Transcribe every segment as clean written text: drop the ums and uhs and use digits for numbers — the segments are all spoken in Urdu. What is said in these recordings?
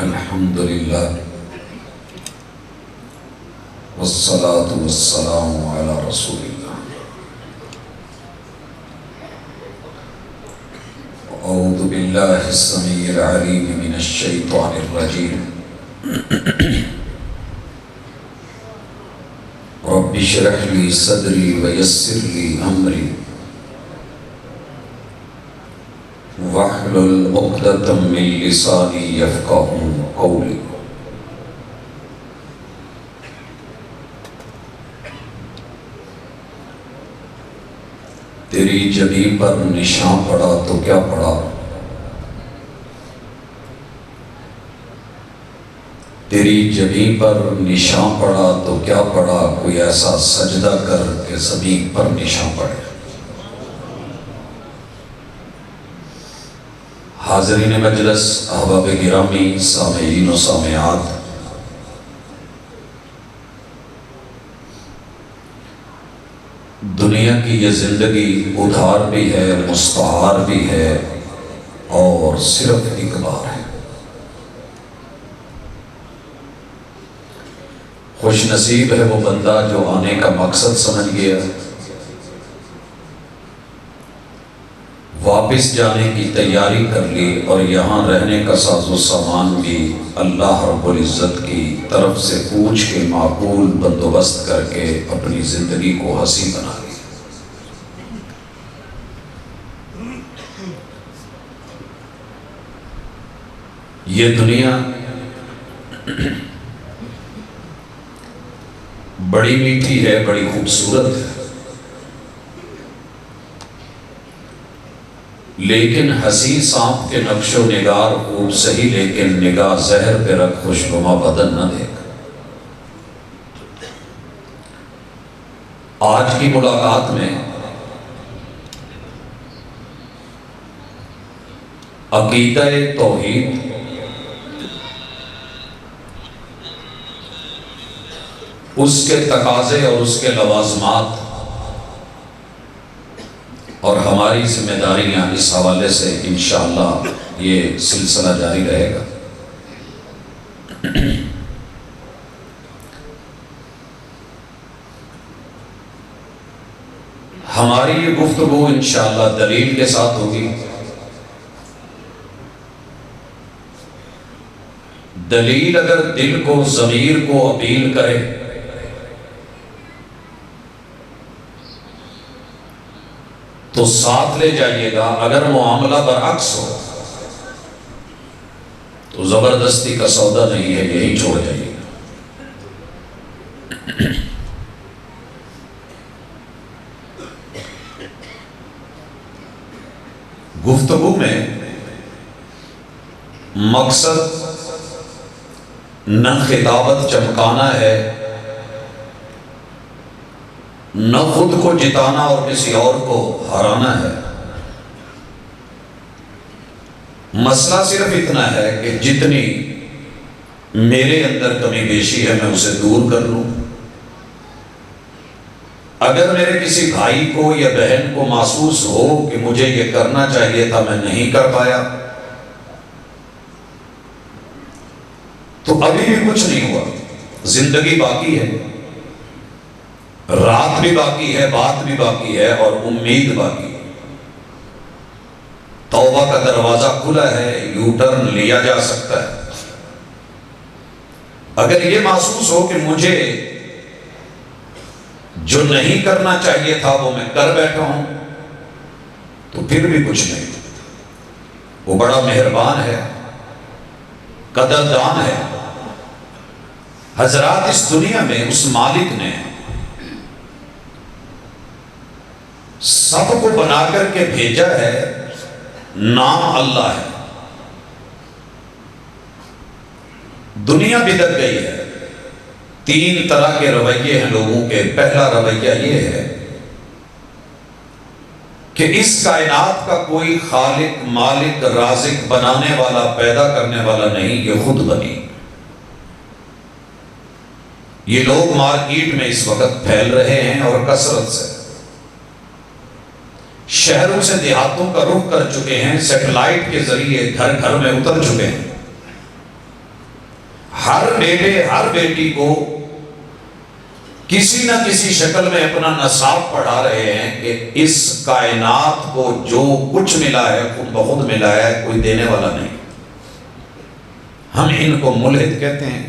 الحمد للہ والصلاة والسلام علی رسول اللہ۔ اعوذ باللہ السمیع العلیم من الشیطان الرجیم۔ رب اشرح لی صدری ویسر لی امری واحلل عقدۃ من لسانی یفقهوا قولی۔ تیری جبیں پر نشان پڑا تو کیا پڑا، تیری جبیں پر نشان پڑا تو کیا پڑا، کوئی ایسا سجدہ کر کہ زمین پر نشان پڑے۔ حاضرین مجلس، احباب گرامی، سامعین و سامعات، دنیا کی یہ زندگی ادھار بھی ہے، مستعار بھی ہے اور صرف ایک بار ہے۔ خوش نصیب ہے وہ بندہ جو آنے کا مقصد سمجھ گیا، واپس جانے کی تیاری کر لی اور یہاں رہنے کا ساز و سامان بھی اللہ رب العزت کی طرف سے پوچھ کے معقول بندوبست کر کے اپنی زندگی کو حسین بنا لی۔ یہ دنیا بڑی میٹھی ہے، بڑی خوبصورت ہے، لیکن ہنسی سانپ کے نقش و نگار خوب سہی، لیکن نگاہ زہر پہ رکھ خوشنما بدن نہ دیکھ۔ آج کی ملاقات میں عقیدہ توحید اس کے تقاضے اور اس کے لوازمات اور ہماری ذمہ داریاں، اس حوالے سے انشاءاللہ یہ سلسلہ جاری رہے گا۔ ہماری یہ گفتگو انشاءاللہ دلیل کے ساتھ ہوگی۔ دلیل اگر دل کو، ضمیر کو اپیل کرے تو ساتھ لے جائیے گا، اگر معاملہ برعکس ہو تو زبردستی کا سودا نہیں ہے، یہی چھوڑ جائیے گا۔ گفتگو میں مقصد نہ خطابت چمکانا ہے، نہ خود کو جتانا اور کسی اور کو ہرانا ہے۔ مسئلہ صرف اتنا ہے کہ جتنی میرے اندر کمی بیشی ہے میں اسے دور کر لوں۔ اگر میرے کسی بھائی کو یا بہن کو محسوس ہو کہ مجھے یہ کرنا چاہیے تھا میں نہیں کر پایا تو ابھی بھی کچھ نہیں ہوا، زندگی باقی ہے، رات بھی باقی ہے، بات بھی باقی ہے اور امید باقی ہے۔ توبہ کا دروازہ کھلا ہے، یو ٹرن لیا جا سکتا ہے۔ اگر یہ محسوس ہو کہ مجھے جو نہیں کرنا چاہیے تھا وہ میں کر بیٹھا ہوں تو پھر بھی کچھ نہیں۔ وہ بڑا مہربان ہے، قدردان ہے۔ حضرات، اس دنیا میں اس مالک نے سب کو بنا کر کے بھیجا ہے، نام اللہ ہے۔ دنیا بدک گئی ہے، تین طرح کے رویے ہیں لوگوں کے۔ پہلا رویہ یہ ہے کہ اس کائنات کا کوئی خالق، مالک، رازق، بنانے والا، پیدا کرنے والا نہیں، یہ خود بنی۔ یہ لوگ مارکیٹ میں اس وقت پھیل رہے ہیں اور کثرت سے، شہروں سے دیہاتوں کا رخ کر چکے ہیں، سیٹلائٹ کے ذریعے گھر گھر میں اتر چکے ہیں۔ ہر بیٹے ہر بیٹی کو کسی نہ کسی شکل میں اپنا نصاب پڑھا رہے ہیں کہ اس کائنات کو جو کچھ ملا ہے خود بخود ملا ہے، کوئی دینے والا نہیں۔ ہم ان کو ملحد کہتے ہیں،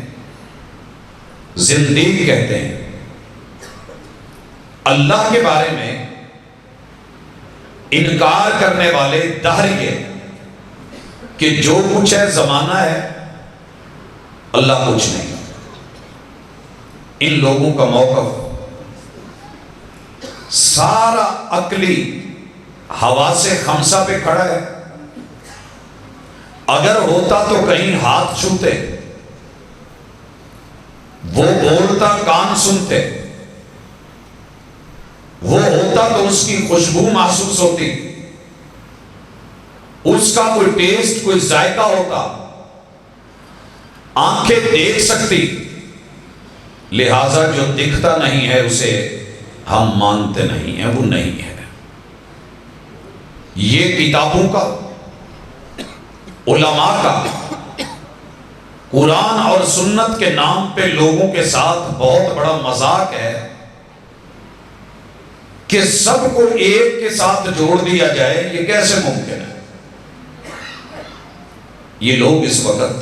زندیق کہتے ہیں۔ اللہ کے بارے میں انکار کرنے والے دہریے کہ جو کچھ ہے زمانہ ہے، اللہ کچھ نہیں۔ ان لوگوں کا موقف سارا عقلی حواس خمسہ پہ کھڑا ہے۔ اگر ہوتا تو کہیں ہاتھ چھوتے، وہ بولتا کان سنتے، وہ ہوتا تو اس کی خوشبو محسوس ہوتی، اس کا کوئی ٹیسٹ کوئی ذائقہ ہوتا، آنکھیں دیکھ سکتی۔ لہذا جو دکھتا نہیں ہے اسے ہم مانتے نہیں ہیں، وہ نہیں ہے۔ یہ کتابوں کا، علماء کا، قرآن اور سنت کے نام پہ لوگوں کے ساتھ بہت بڑا مذاق ہے کہ سب کو ایک کے ساتھ جوڑ دیا جائے۔ یہ کیسے ممکن ہے؟ یہ لوگ اس وقت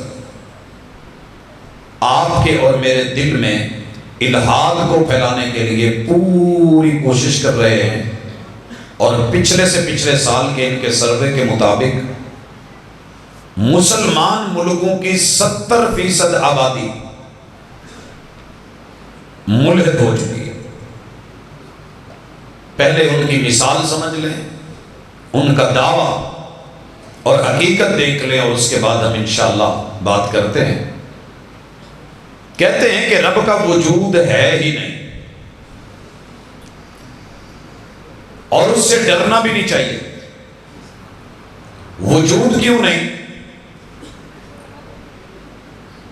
آپ کے اور میرے دل میں الہاد کو پھیلانے کے لیے پوری کوشش کر رہے ہیں، اور پچھلے سے پچھلے سال کے ان کے سروے کے مطابق مسلمان ملکوں کی 70% آبادی ملحد ہو چکی ہے۔ پہلے ان کی مثال سمجھ لیں، ان کا دعویٰ اور حقیقت دیکھ لیں، اور اس کے بعد ہم انشاءاللہ بات کرتے ہیں۔ کہتے ہیں کہ رب کا وجود ہے ہی نہیں، اور اس سے ڈرنا بھی نہیں چاہیے۔ وجود کیوں نہیں؟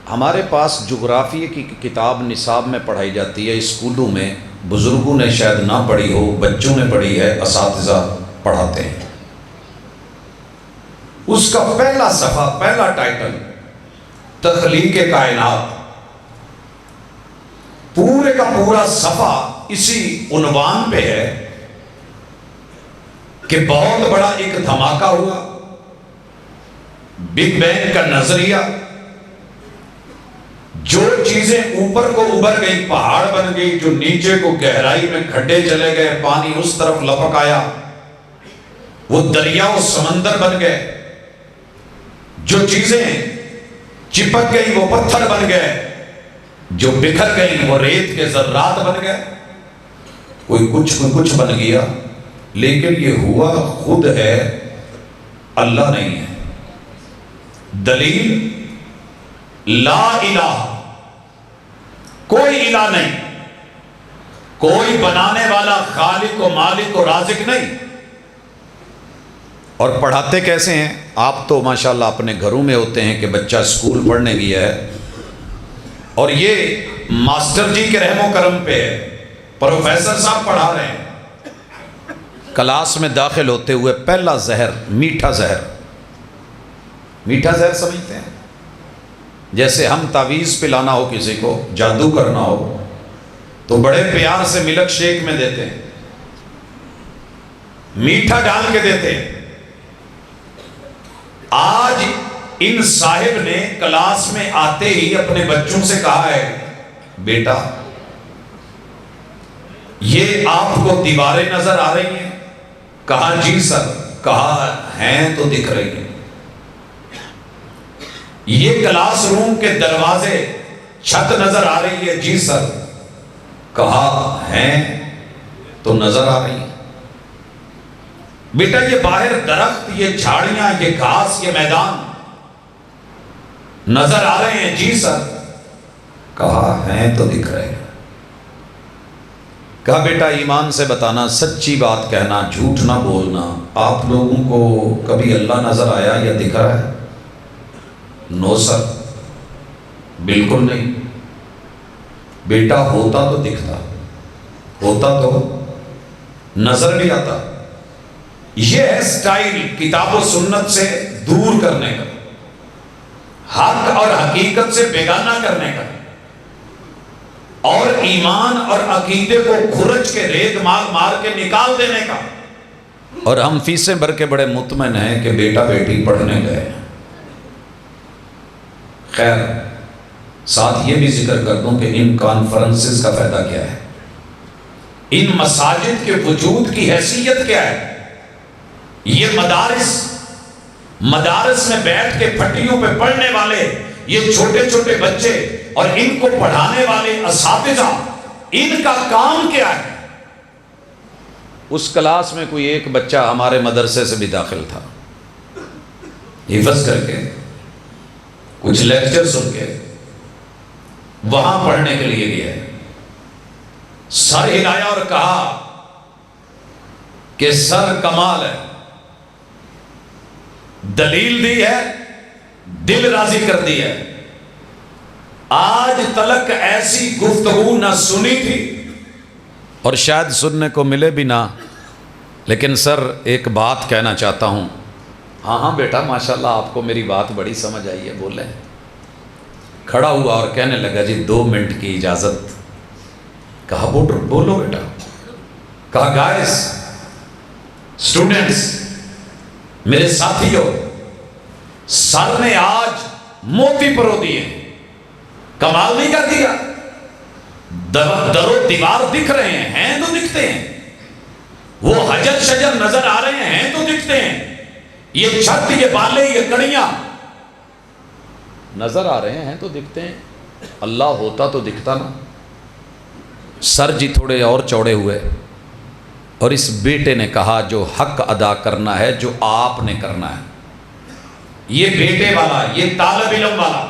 ہمارے پاس جغرافیہ کی کتاب نصاب میں پڑھائی جاتی ہے، اسکولوں میں بزرگوں نے شاید نہ پڑھی ہو، بچوں نے پڑھی ہے، اساتذہ پڑھاتے ہیں۔ اس کا پہلا صفحہ، پہلا ٹائٹل تخلیق کائنات، پورے کا پورا صفحہ اسی عنوان پہ ہے کہ بہت بڑا ایک دھماکہ ہوا، بگ بینگ کا نظریہ، جو چیزیں اوپر کو ابھر گئی پہاڑ بن گئی، جو نیچے کو گہرائی میں کھڈے چلے گئے، پانی اس طرف لپک آیا، وہ دریا و سمندر بن گئے، جو چیزیں چپک گئی وہ پتھر بن گئے، جو بکھر گئی وہ ریت کے ذرات بن گئے۔ کوئی کچھ بن گیا، لیکن یہ ہوا خود ہے، اللہ نہیں ہے۔ دلیل لا الہ، کوئی الہ نہیں، کوئی بنانے والا خالق و مالک و رازق نہیں۔ اور پڑھاتے کیسے ہیں؟ آپ تو ماشاءاللہ اپنے گھروں میں ہوتے ہیں کہ بچہ اسکول پڑھنے گیا ہے، اور یہ ماسٹر جی کے رحم و کرم پہ ہے، پروفیسر صاحب پڑھا رہے ہیں۔ کلاس میں داخل ہوتے ہوئے پہلا زہر، میٹھا زہر، میٹھا زہر سمجھتے ہیں؟ جیسے ہم تعویذ پلانا ہو کسی کو، جادو کرنا ہو تو بڑے پیار سے ملک شیک میں دیتے ہیں، میٹھا ڈال کے دیتے ہیں۔ آج ان صاحب نے کلاس میں آتے ہی اپنے بچوں سے کہا ہے، بیٹا یہ آپ کو دیواریں نظر آ رہی ہیں؟ کہا جی سر۔ کہا ہیں تو دکھ رہی ہیں۔ یہ کلاس روم کے دروازے چھت نظر آ رہی ہے؟ جی سر۔ کہا ہیں تو نظر آ رہی ہیں۔ بیٹا یہ باہر درخت، یہ جھاڑیاں، یہ گھاس، یہ میدان نظر آ رہے ہیں؟ جی سر۔ کہا ہیں تو دکھ رہے ہیں۔ کہا بیٹا ایمان سے بتانا، سچی بات کہنا، جھوٹ نہ بولنا، آپ لوگوں کو کبھی اللہ نظر آیا یا دکھ رہا ہے؟ نو سر، بالکل نہیں۔ بیٹا ہوتا تو دکھتا، ہوتا تو نظر بھی آتا۔ یہ ہے سٹائل کتاب و سنت سے دور کرنے کا۔ حق اور حقیقت سے بیگانہ کرنے کا، اور ایمان اور عقیدے کو کھرچ کے ریت مار کے نکال دینے کا۔ اور ہم فیسیں بھر کے بڑے مطمئن ہیں کہ بیٹا بیٹی پڑھنے گئے۔ خیر، ساتھ یہ بھی ذکر کر دوں کہ ان کانفرنسز کا فائدہ کیا ہے، ان مساجد کے وجود کی حیثیت کیا ہے۔ یہ مدارس میں بیٹھ کے پھٹیوں پہ پڑھنے والے یہ چھوٹے چھوٹے بچے اور ان کو پڑھانے والے اساتذہ، ان کا کام کیا ہے۔ اس کلاس میں کوئی ایک بچہ ہمارے مدرسے سے بھی داخل تھا، حفظ کر کے کچھ لیکچر سن کے وہاں پڑھنے کے لیے گیا، سر ہلایا اور کہا کہ سر کمال ہے، دلیل دی ہے، دل راضی کر دی ہے، آج تلک ایسی گفتگو نہ سنی تھی اور شاید سننے کو ملے بھی نہ، لیکن سر ایک بات کہنا چاہتا ہوں۔ ہاں بیٹا ماشاءاللہ آپ کو میری بات بڑی سمجھ آئی ہے، بولیں۔ کھڑا ہوا اور کہنے لگا جی 2 منٹ کی اجازت۔ کہا بولو بیٹا۔ کہا گائز، اسٹوڈنٹس، میرے ساتھیوں، سر نے آج موتی پرو دیے، کمال نہیں کر دیا؟ در و دیوار دکھ رہے ہیں تو دکھتے ہیں، وہ حجر شجر نظر آ رہے ہیں تو دکھتے ہیں، یہ چھت، یہ بالے، یہ کڑیاں نظر آ رہے ہیں تو دکھتے ہیں، اللہ ہوتا تو دکھتا نا۔ سر جی تھوڑے اور چوڑے ہوئے اور اس بیٹے نے کہا جو حق ادا کرنا ہے، جو آپ نے کرنا ہے، یہ بیٹے والا، یہ طالب علم والا،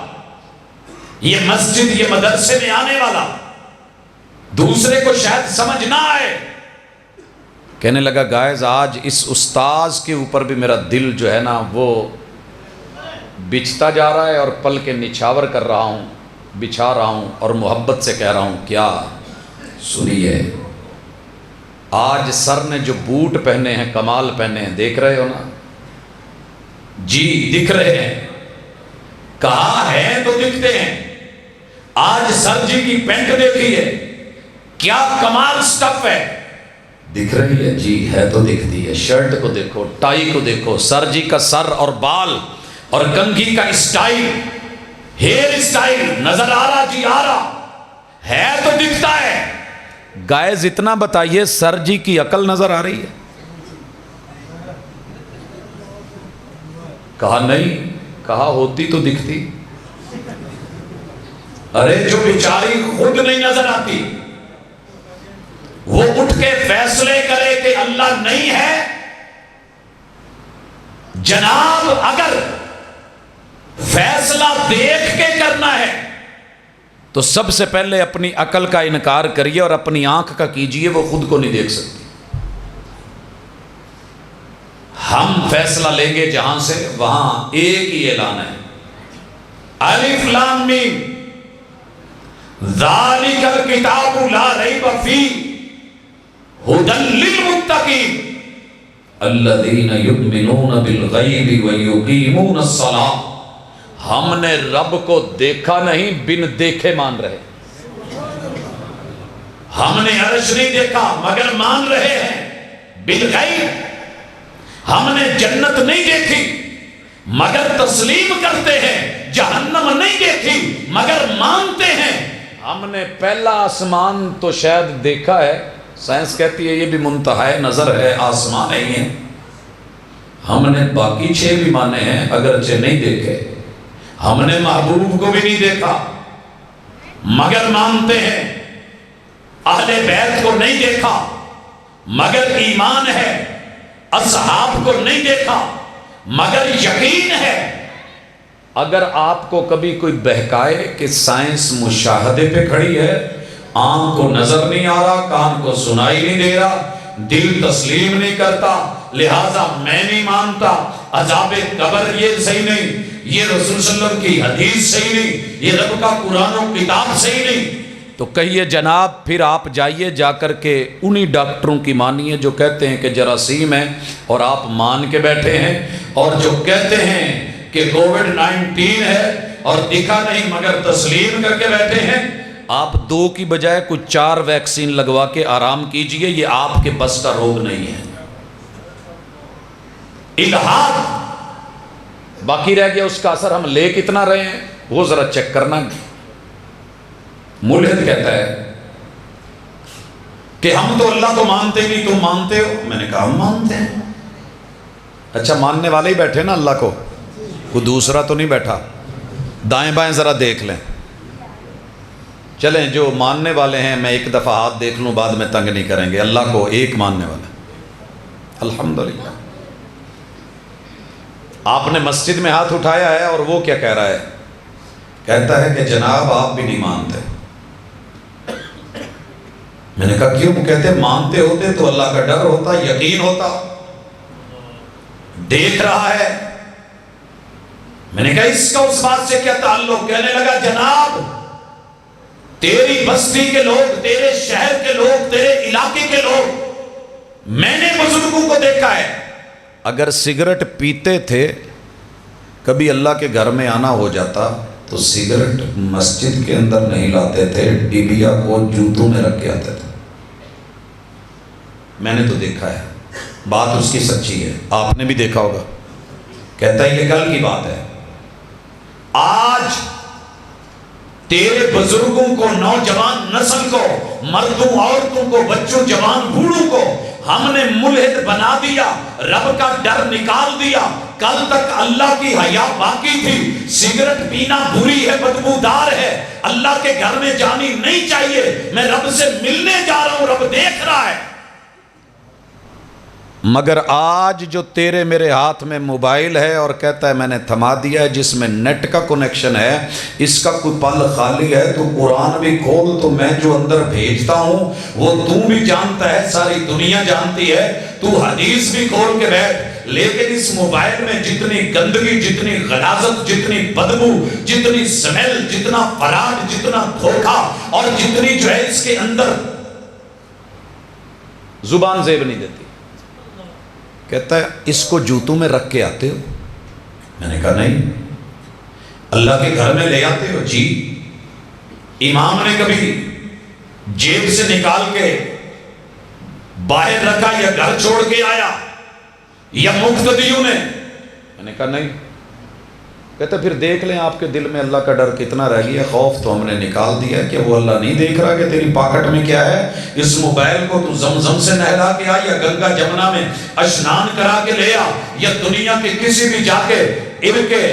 یہ مسجد، یہ مدرسے میں آنے والا، دوسرے کو شاید سمجھ نہ آئے۔ کہنے لگا گائز آج اس استاذ کے اوپر بھی میرا دل جو ہے نا وہ بچھتا جا رہا ہے اور پل کے نچھاور کر رہا ہوں، بچھا رہا ہوں اور محبت سے کہہ رہا ہوں۔ کیا؟ سنیے، آج سر نے جو بوٹ پہنے ہیں، کمال پہنے ہیں، دیکھ رہے ہو نا؟ جی دکھ رہے ہیں، کہاں ہے تو دکھتے ہیں۔ آج سر جی کی پینٹ دیکھیے، کیا کمال سٹف ہے، دکھ رہی ہے؟ جی ہے تو دکھتی ہے۔ شرٹ کو دیکھو، ٹائی کو دیکھو، سر جی کا سر اور بال اور کنگھی کا اسٹائل، ہیئر اسٹائل نظر آ رہا؟ جی آ رہا ہے تو دکھتا ہے۔ گائز اتنا بتائیے، سر جی کی عقل نظر آ رہی ہے؟ کہا نہیں، کہا ہوتی تو دکھتی۔ ارے جو بیچاری خود نہیں نظر آتی، وہ اٹھ کے فیصلے کرے کہ اللہ نہیں ہے۔ جناب اگر فیصلہ دیکھ کے کرنا ہے تو سب سے پہلے اپنی عقل کا انکار کریے اور اپنی آنکھ کا کیجئے، وہ خود کو نہیں دیکھ سکتی۔ ہم فیصلہ لیں گے جہاں سے، وہاں ایک ہی اعلان ہے، الف لام میم، ذالک الکتاب لا ریب فیہ ھدی للمتقین الذین یؤمنون بالغیب ویقیمون الصلاۃ۔ ہم نے رب کو دیکھا نہیں، بن دیکھے مان رہے۔ ہم نے عرش نہیں دیکھا مگر مان رہے ہیں بالغیب۔ ہم نے جنت نہیں دیکھی مگر تسلیم کرتے ہیں، جہنم نہیں دیکھی مگر مانتے ہیں۔ ہم نے پہلا آسمان تو شاید دیکھا ہے، سائنس کہتی ہے یہ بھی منتہائے نظر ہے، آسمان نہیں ہے۔ ہم نے باقی 6 بھی مانے ہیں اگرچہ نہیں دیکھے۔ ہم نے محبوب کو بھی نہیں دیکھا مگر مانتے ہیں۔ اہل بیت کو نہیں دیکھا مگر ایمان ہے۔ اصحاب کو نہیں دیکھا مگر یقین ہے۔ اگر آپ کو کبھی کوئی بہکائے کہ سائنس مشاہدے پہ کھڑی ہے، آنکھ کو نظر نہیں آ رہا، کان کو سنائی نہیں دے رہا، دل تسلیم نہیں کرتا، لہذا میں نہیں مانتا، عذاب قبر یہ صحیح نہیں، یہ رسول صلی اللہ علیہ وسلم کی حدیث صحیح نہیں، یہ رب کا قرآن و کتاب صحیح نہیں، تو کہیے جناب پھر آپ جائیے جا کر کے انہی ڈاکٹروں کی مانیے جو کہتے ہیں کہ جراثیم ہے اور آپ مان کے بیٹھے ہیں، اور جو کہتے ہیں کہ کووڈ 19 ہے اور دکھا نہیں مگر تسلیم کر کے بیٹھے ہیں۔ آپ 2 کی بجائے کچھ 4 ویکسین لگوا کے آرام کیجئے، یہ آپ کے بس کا روگ نہیں ہے۔ الہاد باقی رہ گیا، اس کا اثر ہم لے کتنا رہے ہیں وہ ذرا چیک کرنا۔ ملحد کہتا ہے کہ ہم تو اللہ کو مانتے نہیں، تم مانتے ہو؟ میں نے کہا ہم مانتے ہیں۔ اچھا ماننے والے ہی بیٹھے نا اللہ کو، کوئی دوسرا تو نہیں بیٹھا؟ دائیں بائیں ذرا دیکھ لیں۔ چلیں جو ماننے والے ہیں میں ایک دفعہ ہاتھ دیکھ لوں، بعد میں تنگ نہیں کریں گے۔ اللہ کو ایک ماننے والا، الحمدللہ۔ آپ نے مسجد میں ہاتھ اٹھایا ہے اور وہ کیا کہہ رہا ہے؟ کہتا ہے کہ جناب آپ بھی نہیں مانتے۔ میں نے کہا کیوں؟ کہتے مانتے ہوتے تو اللہ کا ڈر ہوتا، یقین ہوتا، دیکھ رہا ہے۔ میں نے کہا اس کا اس بات سے کیا تعلق؟ کہنے لگا جناب تیری بستی کے لوگ، تیرے شہر کے لوگ، تیرے علاقے کے لوگ، میں نے بزرگوں کو دیکھا ہے، اگر سگریٹ پیتے تھے کبھی اللہ کے گھر میں آنا ہو جاتا تو سگریٹ مسجد کے اندر نہیں لاتے تھے، ڈبیا کو جوتوں میں رکھ کے آتے تھے۔ میں نے تو دیکھا ہے، بات اس کی سچی ہے، آپ نے بھی دیکھا ہوگا۔ کہتا ہے یہ کل کی بات ہے، آج تیرے بزرگوں کو، نوجوان نسل کو، مردوں عورتوں کو، بچوں جوان بوڑھوں کو ہم نے ملحد بنا دیا، رب کا ڈر نکال دیا۔ کل تک اللہ کی حیا باقی تھی، سگریٹ پینا بری ہے، بدبودار ہے، اللہ کے گھر میں جانی نہیں چاہیے، میں رب سے ملنے جا رہا ہوں، رب دیکھ رہا ہے۔ مگر آج جو تیرے میرے ہاتھ میں موبائل ہے اور کہتا ہے میں نے تھما دیا ہے، جس میں نیٹ کا کنیکشن ہے، اس کا کوئی پل خالی ہے تو قرآن بھی کھول، تو میں جو اندر بھیجتا ہوں وہ تو بھی جانتا ہے، ساری دنیا جانتی ہے، تو حدیث بھی کھول کے بیٹھ، لیکن اس موبائل میں جتنی گندگی، جتنی غلاظت، جتنی بدبو، جتنی سمیل، جتنا فراڈ، جتنا دھوکہ، اور جتنی جو ہے اس کے اندر زبان زیب نہیں دیتی۔ کہتا ہے اس کو جوتوں میں رکھ کے آتے ہو؟ میں نے کہا نہیں۔ اللہ کے گھر میں لے آتے ہو؟ جی۔ امام نے کبھی جیب سے نکال کے باہر رکھا یا گھر چھوڑ کے آیا یا مقتدیوں نے؟ میں نے کہا نہیں۔ کہتا پھر دیکھ لیں آپ کے دل میں اللہ کا ڈر کتنا رہ گیا، خوف تو ہم نے نکال دیا کہ وہ اللہ نہیں دیکھ رہا کہ تیری پاکٹ میں کیا ہے۔ اس موبائل کو تو زمزم سے نہلا کے آ، یا گنگا جمنا میں اشنان کرا کے لے آ، یا دنیا کے کسی بھی جا کے ان کے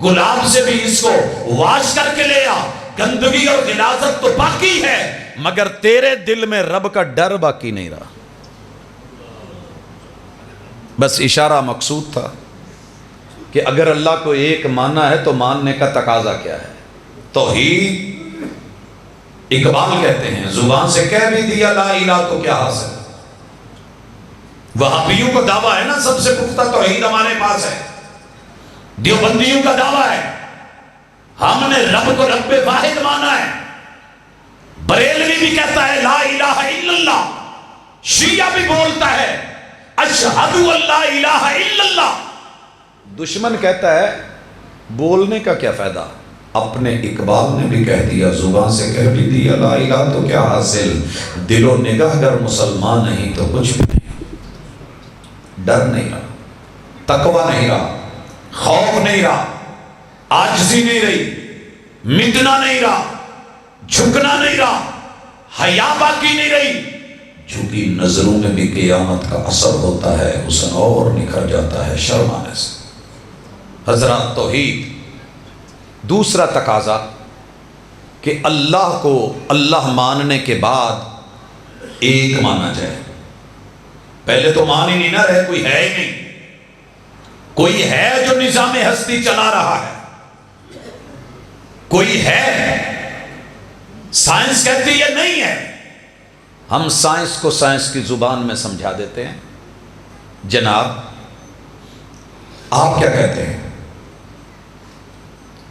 گلاب سے بھی اس کو واش کر کے لے آ، گندگی اور غلاظت تو باقی ہے، مگر تیرے دل میں رب کا ڈر باقی نہیں رہا۔ بس اشارہ مقصود تھا کہ اگر اللہ کو ایک ماننا ہے تو ماننے کا تقاضا کیا ہے؟ توحید۔ اقبال کہتے ہیں زبان سے کہہ بھی دیا لا الہ تو کیا حاصل۔ وہابیوں کو دعویٰ ہے نا سب سے پختہ توحید ہمارے پاس ہے، دیوبندیوں کا دعویٰ ہے ہم نے رب کو رب واحد مانا ہے، بریلوی بھی کہتا ہے لا الہ الا اللہ، شیعہ بھی بولتا ہے اشہد ان لا الہ الا اللہ۔ دشمن کہتا ہے بولنے کا کیا فائدہ؟ اپنے اقبال نے بھی کہہ دیا زبان سے کہہ بھی دیا لا الہ تو کیا حاصل، دل و نگاہ اگر مسلمان نہیں تو کچھ بھی نہیں، ڈر نہیں رہا، تقوی نہیں رہا، خوف نہیں رہا، عاجزی نہیں رہی، مٹنا نہیں رہا، جھکنا نہیں رہا، حیا باقی نہیں رہی، چونکہ نظروں میں بھی قیامت کا اثر ہوتا ہے، حسن اور نکھر جاتا ہے شرمانے سے۔ حضرات توحید۔ دوسرا تقاضا کہ اللہ کو اللہ ماننے کے بعد ایک مانا جائے۔ پہلے تو مان ہی نہیں نہ رہے، کوئی ہے ہی نہیں، کوئی ہے جو نظام ہستی چلا رہا ہے، کوئی ہے، سائنس کہتی ہے نہیں ہے، ہم سائنس کو سائنس کی زبان میں سمجھا دیتے ہیں۔ جناب آپ کیا کہتے ہیں؟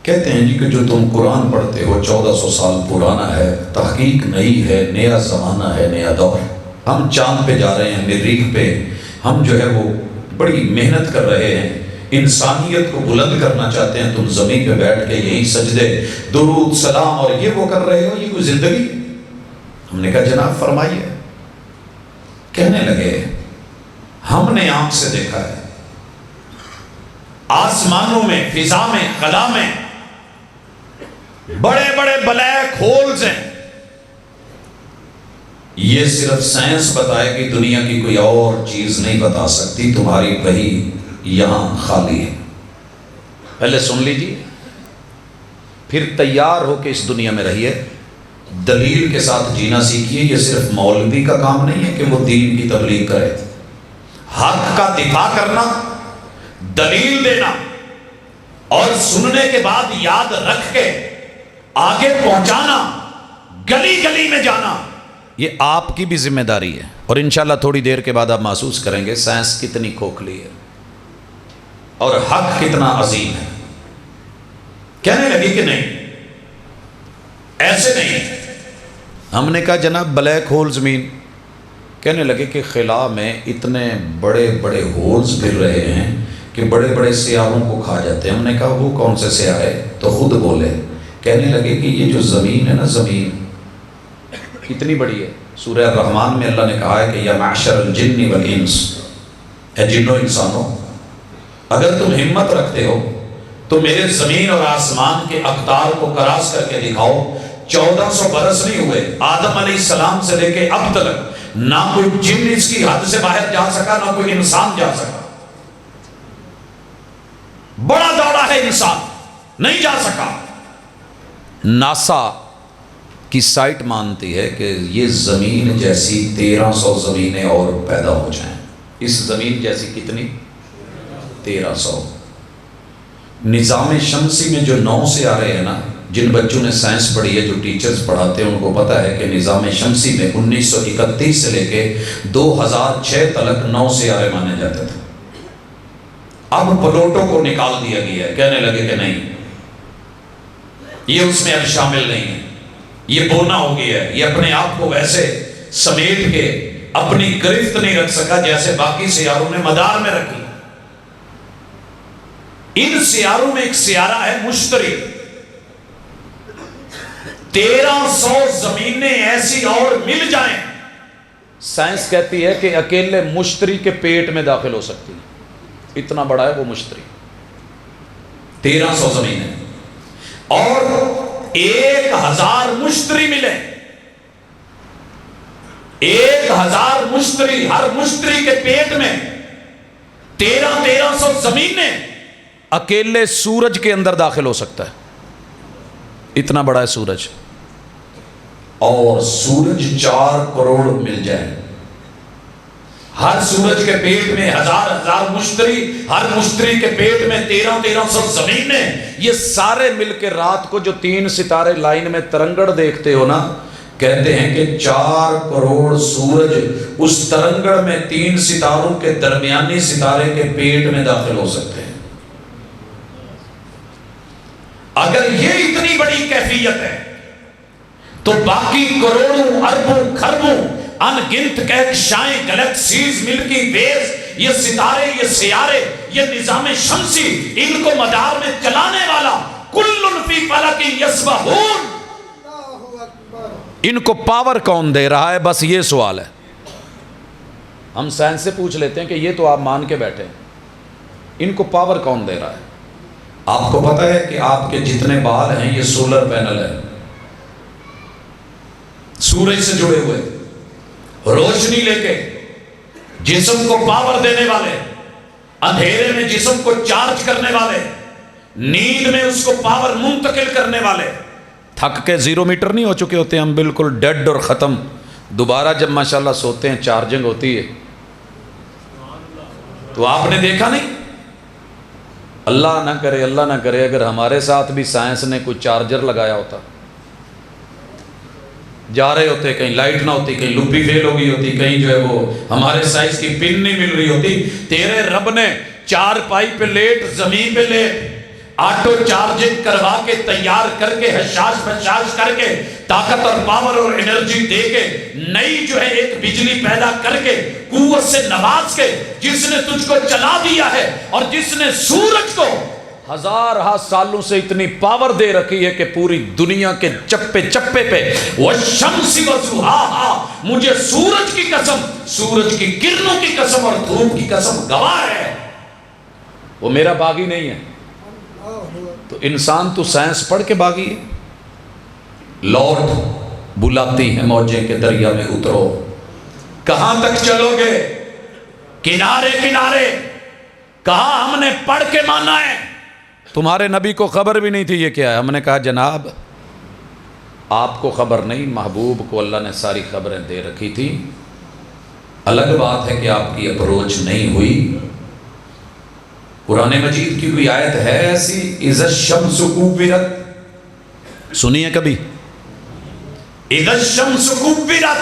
کہتے ہیں جی کہ جو تم قرآن پڑھتے ہو 1400 سال پرانا ہے، تحقیق نئی ہے، نیا زمانہ ہے، نیا دور۔ ہم چاند پہ جا رہے ہیں، مریخ پہ ہم جو ہے وہ بڑی محنت کر رہے ہیں انسانیت کو بلند کرنا چاہتے ہیں، تم زمین پہ بیٹھ کے یہی سجدے درود سلام اور یہ وہ کر رہے ہو، یہ کوئی زندگی؟ ہم نے کہا جناب فرمائیے۔ کہنے لگے ہم نے آنکھ سے دیکھا ہے، آسمانوں میں، فضا میں، خلا میں بڑے بڑے بلیک ہولز ہیں، یہ صرف سائنس بتائے گی، دنیا کی کوئی اور چیز نہیں بتا سکتی، تمہاری وحی یہاں خالی ہے۔ پہلے سن لیجیے، پھر تیار ہو کے اس دنیا میں رہیے، دلیل کے ساتھ جینا سیکھیے۔ یہ صرف مولوی کا کام نہیں ہے کہ وہ دین کی تبلیغ کرے، حق کا دفاع کرنا، دلیل دینا، اور سننے کے بعد یاد رکھ کے آگے پہنچانا، گلی گلی میں جانا، یہ آپ کی بھی ذمہ داری ہے۔ اور انشاءاللہ تھوڑی دیر کے بعد آپ محسوس کریں گے سائنس کتنی کھوکھلی ہے اور حق کتنا عظیم ہے۔ کہنے لگی کہ نہیں، ایسے نہیں۔ ہم نے کہا جناب بلیک ہول زمین؟ کہنے لگے کہ خلا میں اتنے بڑے بڑے ہولز پھر رہے ہیں کہ بڑے بڑے سیاروں کو کھا جاتے ہیں۔ ہم نے کہا وہ کون سے سیارے؟ تو خود بولے، کہنے لگے کہ یہ جو زمین ہے نا، زمین کتنی بڑی ہے۔ سورہ الرحمن میں اللہ نے کہا ہے کہ یا معشر الجن والانس، اے جنوں انسانوں، اگر تم ہمت رکھتے ہو تو میرے زمین اور آسمان کے اقطار کو کراس کر کے دکھاؤ۔ 1400 برس نہیں ہوئے آدم علیہ السلام سے لے کے اب تک، نہ کوئی جن اس کی حد سے باہر جا سکا، نہ کوئی انسان جا سکا۔ بڑا دوڑا ہے انسان، نہیں جا سکا۔ ناسا کی سائٹ مانتی ہے کہ یہ زمین جیسی 1300 زمینیں اور پیدا ہو جائیں۔ اس زمین جیسی کتنی؟ 1300۔ نظام شمسی میں جو 9 سیارے ہیں نا، جن بچوں نے سائنس پڑھی ہے، جو ٹیچرز پڑھاتے ہیں، ان کو پتہ ہے کہ نظام شمسی میں 1931 سے لے کے 2006 تک 9 سیارے مانے جاتے تھے۔ اب پلوٹو کو نکال دیا گیا ہے، کہنے لگے کہ نہیں، یہ اس میں اب شامل نہیں ہے، یہ بونا ہو گیا ہے، یہ اپنے آپ کو ویسے سمیٹ کے اپنی گرفت نہیں رکھ سکا جیسے باقی سیاروں نے مدار میں رکھی۔ ان سیاروں میں ایک سیارہ ہے مشتری۔ 1300 زمینیں ایسی اور مل جائیں، سائنس کہتی ہے کہ اکیلے مشتری کے پیٹ میں داخل ہو سکتی ہے، اتنا بڑا ہے وہ مشتری۔ 1300 زمینیں اور 1000 مشتری ملے، 1000 مشتری، ہر مشتری کے پیٹ میں 1300 زمینیں، اکیلے سورج کے اندر داخل ہو سکتا ہے، اتنا بڑا ہے سورج۔ اور سورج 4 کروڑ مل جائے، ہر سورج کے پیٹ میں 1000 مشتری، ہر مشتری کے پیٹ میں 1300 زمینیں، یہ سارے مل کے رات کو جو 3 ستارے لائن میں ترنگڑ دیکھتے ہو نا، کہتے ہیں کہ 4 کروڑ سورج اس ترنگڑ میں 3 ستاروں کے درمیانی ستارے کے پیٹ میں داخل ہو سکتے ہیں۔ اگر یہ اتنی بڑی کیفیت ہے تو باقی کروڑوں اربوں خربوں ان گنت کہکشائیں، گلیکسیز، ملکی ویز، یہ ستارے، یہ سیارے، یہ نظام شمسی، ان کو مدار میں چلانے والا کل فی فلک یسبحون، ان کو پاور کون دے رہا ہے؟ بس یہ سوال ہے۔ ہم سائنس سے پوچھ لیتے ہیں کہ یہ تو آپ مان کے بیٹھے ہیں، ان کو پاور کون دے رہا ہے؟ آپ کو پتہ ہے کہ آپ کے جتنے بال ہیں یہ سولر پینل ہے، سورج سے جڑے ہوئے، روشنی لے کے جسم کو پاور دینے والے، اندھیرے میں جسم کو چارج کرنے والے، نیند میں اس کو پاور منتقل کرنے والے۔ تھک کے 0 میٹر نہیں ہو چکے ہوتے ہم، بالکل ڈیڈ اور ختم، دوبارہ جب ماشاءاللہ سوتے ہیں چارجنگ ہوتی ہے، تو آپ نے دیکھا نہیں؟ اللہ نہ کرے، اللہ نہ کرے اگر ہمارے ساتھ بھی سائنس نے کوئی چارجر لگایا ہوتا، جا رہے ہوتے، کہیں لائٹ نہ ہوتی، کہیں لپی فیل ہو گئی ہوتی، کہیں جو ہے وہ ہمارے سائز کی پن نہیں مل رہی ہوتی، تیرے رب نے 4 پائی پہ لیٹ، زمین پہ لیٹ، آٹو چارجنگ کروا کے تیار کر کے حشاش بشاش کر کے طاقت اور پاور اور انرجی دے کے نئی جو ہے ایک بجلی پیدا کر کے قوت سے نواز کے جس نے تجھ کو چلا دیا ہے اور جس نے سورج کو ہزارہ سالوں سے اتنی پاور دے رکھی ہے کہ پوری دنیا کے چپے چپے پہ والشمس وضحاها، مجھے سورج کی قسم، سورج کی کرنوں کی قسم اور دھوپ کی قسم گواہ ہے وہ میرا باغی نہیں ہے۔ تو انسان تو سائنس پڑھ کے باغی ہے۔ لوٹ بلاتی ہیں موجیں کے دریا میں اترو، کہاں تک چلو گے؟ کنارے کنارے، کہاں ہم نے پڑھ کے مانا ہے؟ تمہارے نبی کو خبر بھی نہیں تھی یہ کیا ہے۔ ہم نے کہا جناب آپ کو خبر نہیں، محبوب کو اللہ نے ساری خبریں دے رکھی تھی، الگ بات ہے کہ آپ کی اپروچ نہیں ہوئی۔ قرآن مجید کی کوئی آیت ہے ایسی اذا الشمس کوورت؟ سنی ہے کبھی؟ اذا الشمس کوورت،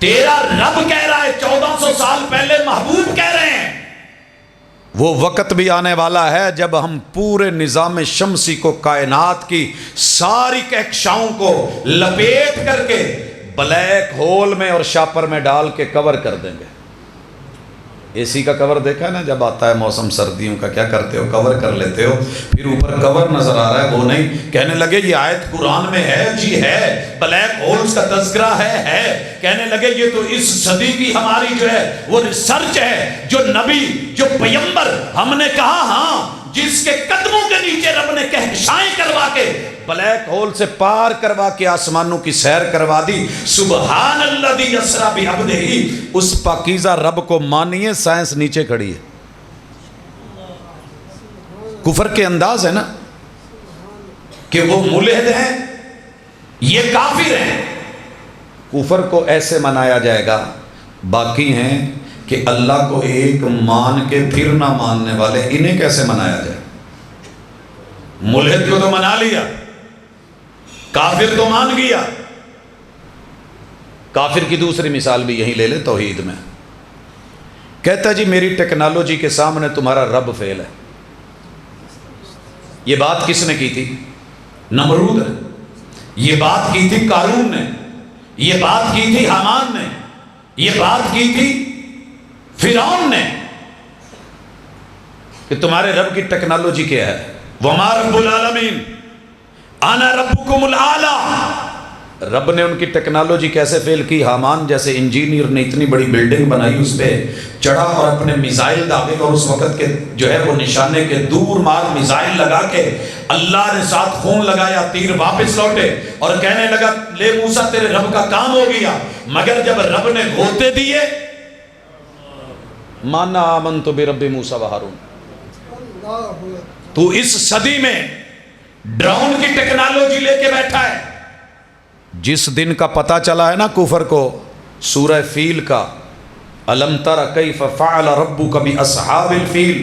تیرا رب کہہ رہا ہے، 1400 سال پہلے محبوب کہہ رہے ہیں وہ وقت بھی آنے والا ہے جب ہم پورے نظام شمسی کو، کائنات کی ساری کہکشاؤں کو لپیٹ کر کے بلیک ہول میں اور شاپر میں ڈال کے کور کر دیں گے۔ اے سی کا کور دیکھا ہے نا، جب آتا ہے موسم سردیوں کا کیا کرتے ہو؟ کور کر لیتے ہو، پھر اوپر کور نظر آ رہا ہے وہ نہیں، کہنے لگے یہ آیت قرآن میں ہے، جی ہے، بلیک ہولز کا تذکرہ ہے، کہنے لگے یہ تو اس صدی کی ہماری جو ہے وہ ریسرچ ہے، جو نبی جو پیغمبر ہم نے کہا ہاں جس کے قدموں کے نیچے رب نے کہکشائیں کروا کے بلیک ہول سے پار کروا کے آسمانوں کی سیر کروا دی۔ سبحان الذی اسری بعبدہ، اس پاکیزہ رب کو مانیے، سائنس نیچے کھڑی ہے۔ کفر کے انداز ہے نا کہ وہ ملحد ہیں، یہ کافر ہیں، کفر کو ایسے منایا جائے گا۔ باقی ہیں کہ اللہ کو ایک مان کے پھر نہ ماننے والے، انہیں کیسے منایا جائے؟ ملحد کو تو منا لیا، کافر تو مان گیا۔ کافر کی دوسری مثال بھی یہی لے لے توحید میں، کہتا جی میری ٹیکنالوجی کے سامنے تمہارا رب فیل ہے۔ یہ بات کس نے کی تھی؟ نمرود نے، یہ بات کی تھی قارون نے، یہ بات کی تھی حامان نے، یہ بات کی تھی فرعون نے کہ تمہارے رب کی ٹیکنالوجی کیا ہے؟ وما رب العالمین انا ربکم الاعلی۔ رب نے ان کی ٹیکنالوجی کیسے فیل کی؟ حامان جیسے انجینئر نے اتنی بڑی بلڈنگ بنائی، اس پہ چڑھا اور اپنے میزائل داغے اور اس وقت کے جو ہے وہ نشانے کے دور مار میزائل لگا کے اللہ نے ساتھ خون لگایا، تیر واپس لوٹے اور کہنے لگا لے موسیٰ تیرے رب کا کام ہو گیا۔ مگر جب رب نے غوطے دیے، مانا آمنت برب موسیٰ و ہارون۔ تو اس صدی میں ڈرون کی ٹیکنالوجی لے کے بیٹھا ہے۔ جس دن کا پتہ چلا ہے نا کفر کو، سورہ فیل کا، الم تر کیف فعل ربک باصحاب الفیل،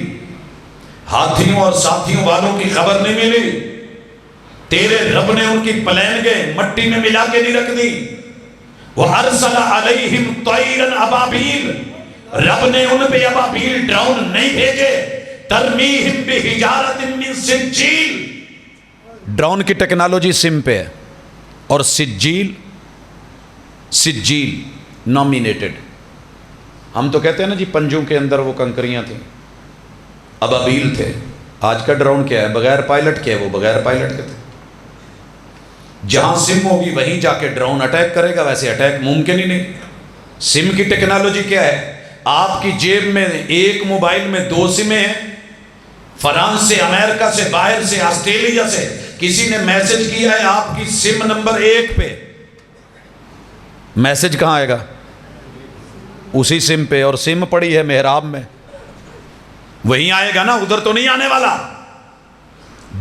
ہاتھیوں اور ساتھیوں والوں کی خبر نہیں ملی، تیرے رب نے ان کی پلینگیں مٹی میں ملا کے نہیں رکھ دی۔ وَأَرْسَلَ عَلَيْهِمْ طَيْرًا أَبَابِيلَ، رب نے ان پہ ابابیل ڈرون نہیں بھیجے، ترمیہم بحجارۃ من سجیل۔ ڈرون کی ٹیکنالوجی سم پہ ہے، اور سجیل نامینیٹڈ۔ ہم تو کہتے ہیں نا جی پنجوں کے اندر وہ کنکریاں تھیں، ابابیل تھے۔ آج کا ڈرون کیا ہے؟ بغیر پائلٹ کے، وہ بغیر پائلٹ کے تھے۔ جہاں سم ہوگی وہیں جا کے ڈرون اٹیک کرے گا، ویسے اٹیک ممکن ہی نہیں۔ سم کی ٹیکنالوجی کیا ہے؟ آپ کی جیب میں ایک موبائل میں 2 سمیں ہیں، فرانس سے، امریکہ سے، باہر سے، آسٹریلیا سے کسی نے میسج کیا ہے آپ کی سم نمبر 1 پہ، میسج کہاں آئے گا؟ اسی سم پہ، اور سم پڑی ہے محراب میں، وہیں آئے گا نا، ادھر تو نہیں آنے والا۔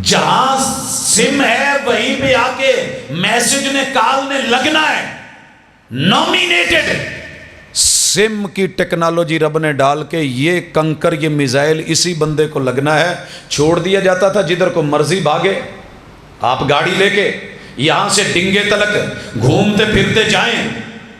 جہاں سم ہے وہیں پہ آ کے میسج نے، کال نے لگنا ہے، نامینیٹڈ۔ سم کی ٹیکنالوجی رب نے ڈال کے یہ کنکر، یہ میزائل اسی بندے کو لگنا ہے، چھوڑ دیا جاتا تھا جدھر کو مرضی بھاگے۔ آپ گاڑی لے کے یہاں سے ڈنگے تلک گھومتے پھرتے جائیں،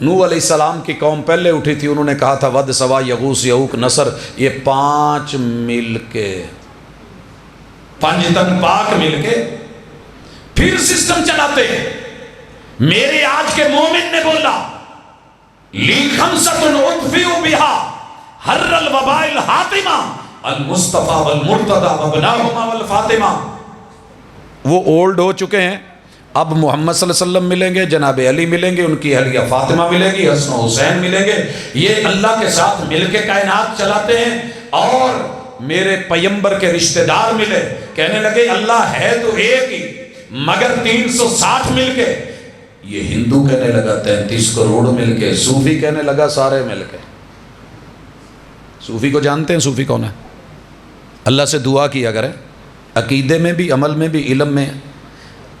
نوح علیہ السلام کی قوم پہلے اٹھی تھی، انہوں نے کہا تھا ود سوا یغوث یعوق نصر، یہ 5 مل کے 5 تن پاک مل کے پھر سسٹم چلاتے ہیں۔ میرے آج کے مومن نے بولا لی خمسۃ اطفئ بہا حر الوباء الحاطمہ المصطفیٰ والمرتضیٰ وابناہما والفاطمہ۔ وہ اولڈ ہو چکے ہیں، اب محمد صلی اللہ علیہ وسلم ملیں گے، جناب علی ملیں گے، ان کی اہلیہ فاطمہ ملے گی، حسن و حسین ملیں گے، یہ اللہ کے ساتھ مل کے کائنات چلاتے ہیں۔ اور میرے پیمبر کے رشتہ دار ملے، کہنے لگے اللہ ہے تو ایک ہی مگر 360 مل کے۔ یہ ہندو کہنے لگا 33 کروڑ مل کے، صوفی کہنے لگا سارے مل کے۔ صوفی کو جانتے ہیں؟ صوفی کون ہے؟ اللہ سے دعا کیا کریں، عقیدے میں بھی، عمل میں بھی، علم میں۔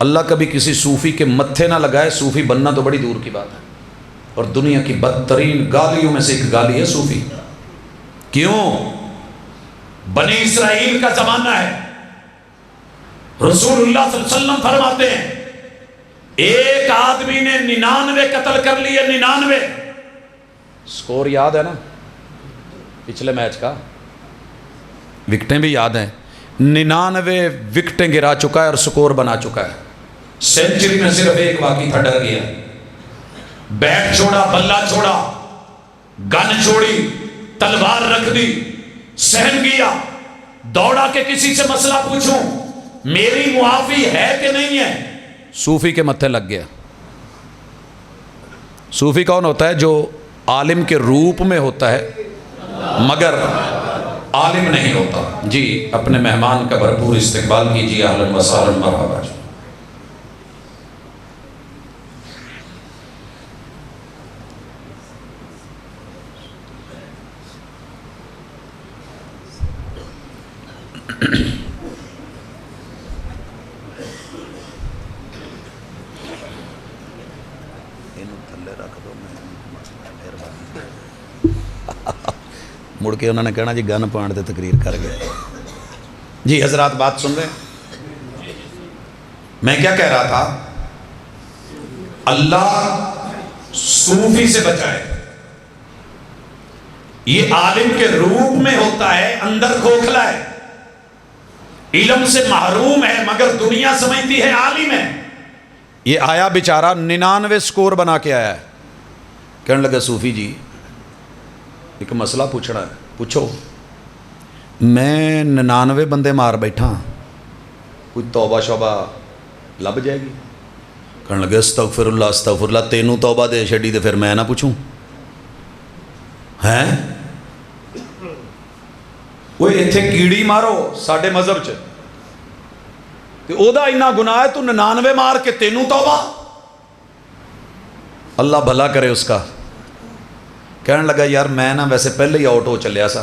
اللہ کبھی کسی صوفی کے متھے نہ لگائے، صوفی بننا تو بڑی دور کی بات ہے۔ اور دنیا کی بدترین گالیوں میں سے ایک گالی ہے صوفی۔ کیوں؟ بنی اسرائیل کا زمانہ ہے، رسول اللہ صلی اللہ علیہ وسلم فرماتے ہیں ایک آدمی نے 99 قتل کر لیے، 99۔ سکور یاد ہے نا پچھلے میچ کا؟ وکٹیں بھی یاد ہیں۔ 99 وکٹیں گرا چکا ہے اور سکور بنا چکا ہے۔ سینچری میں صرف ایک باقی تھا، ڈر گیا، بیٹ چھوڑا، بلہ چھوڑا، گن چھوڑی، تلوار رکھ دی، سہن گیا، دوڑا کہ کسی سے مسئلہ پوچھوں میری معافی ہے کہ نہیں ہے۔ صوفی کے متھے لگ گیا۔ صوفی کون ہوتا ہے؟ جو عالم کے روپ میں ہوتا ہے مگر عالم نہیں ہوتا۔ جی اپنے مہمان کا بھرپور استقبال کیجیے، اہلاً وسہلاً مرحبا۔ مڑ کے انہوں نے کہنا جی گن پوائنٹ دے تقریر کر گئے۔ جی حضرات بات سن رہے ہیں؟ میں کیا کہہ رہا تھا؟ اللہ صوفی سے بچائے، یہ عالم کے روپ میں ہوتا ہے، اندر کھوکھلا ہے، علم سے محروم ہے مگر دنیا سمجھتی ہے عالم ہے۔ یہ آیا بیچارہ 99 سکور بنا کے آیا ہے، کہنے لگا صوفی جی ایک مسئلہ پوچھنا ہے۔ پوچھو۔ میں 99 بندے مار بیٹھا، کوئی توبہ شوبہ لب جائے گی؟ کہنے لگے استغفر اللہ استغفر اللہ، تینوں توبہ دے چھڑی تے پھر میں نہ پوچھوں؟ ہیں وہ ایتھے کیڑی مارو ساڈے مذہب چ تے او دا اتنا گناہ ہے، تو 99 مار کے تینوں توبہ؟ اللہ بھلا کرے اس کا۔ کہنے لگا یار میں نا ویسے پہلے ہی آؤٹ ہو چلیا سا،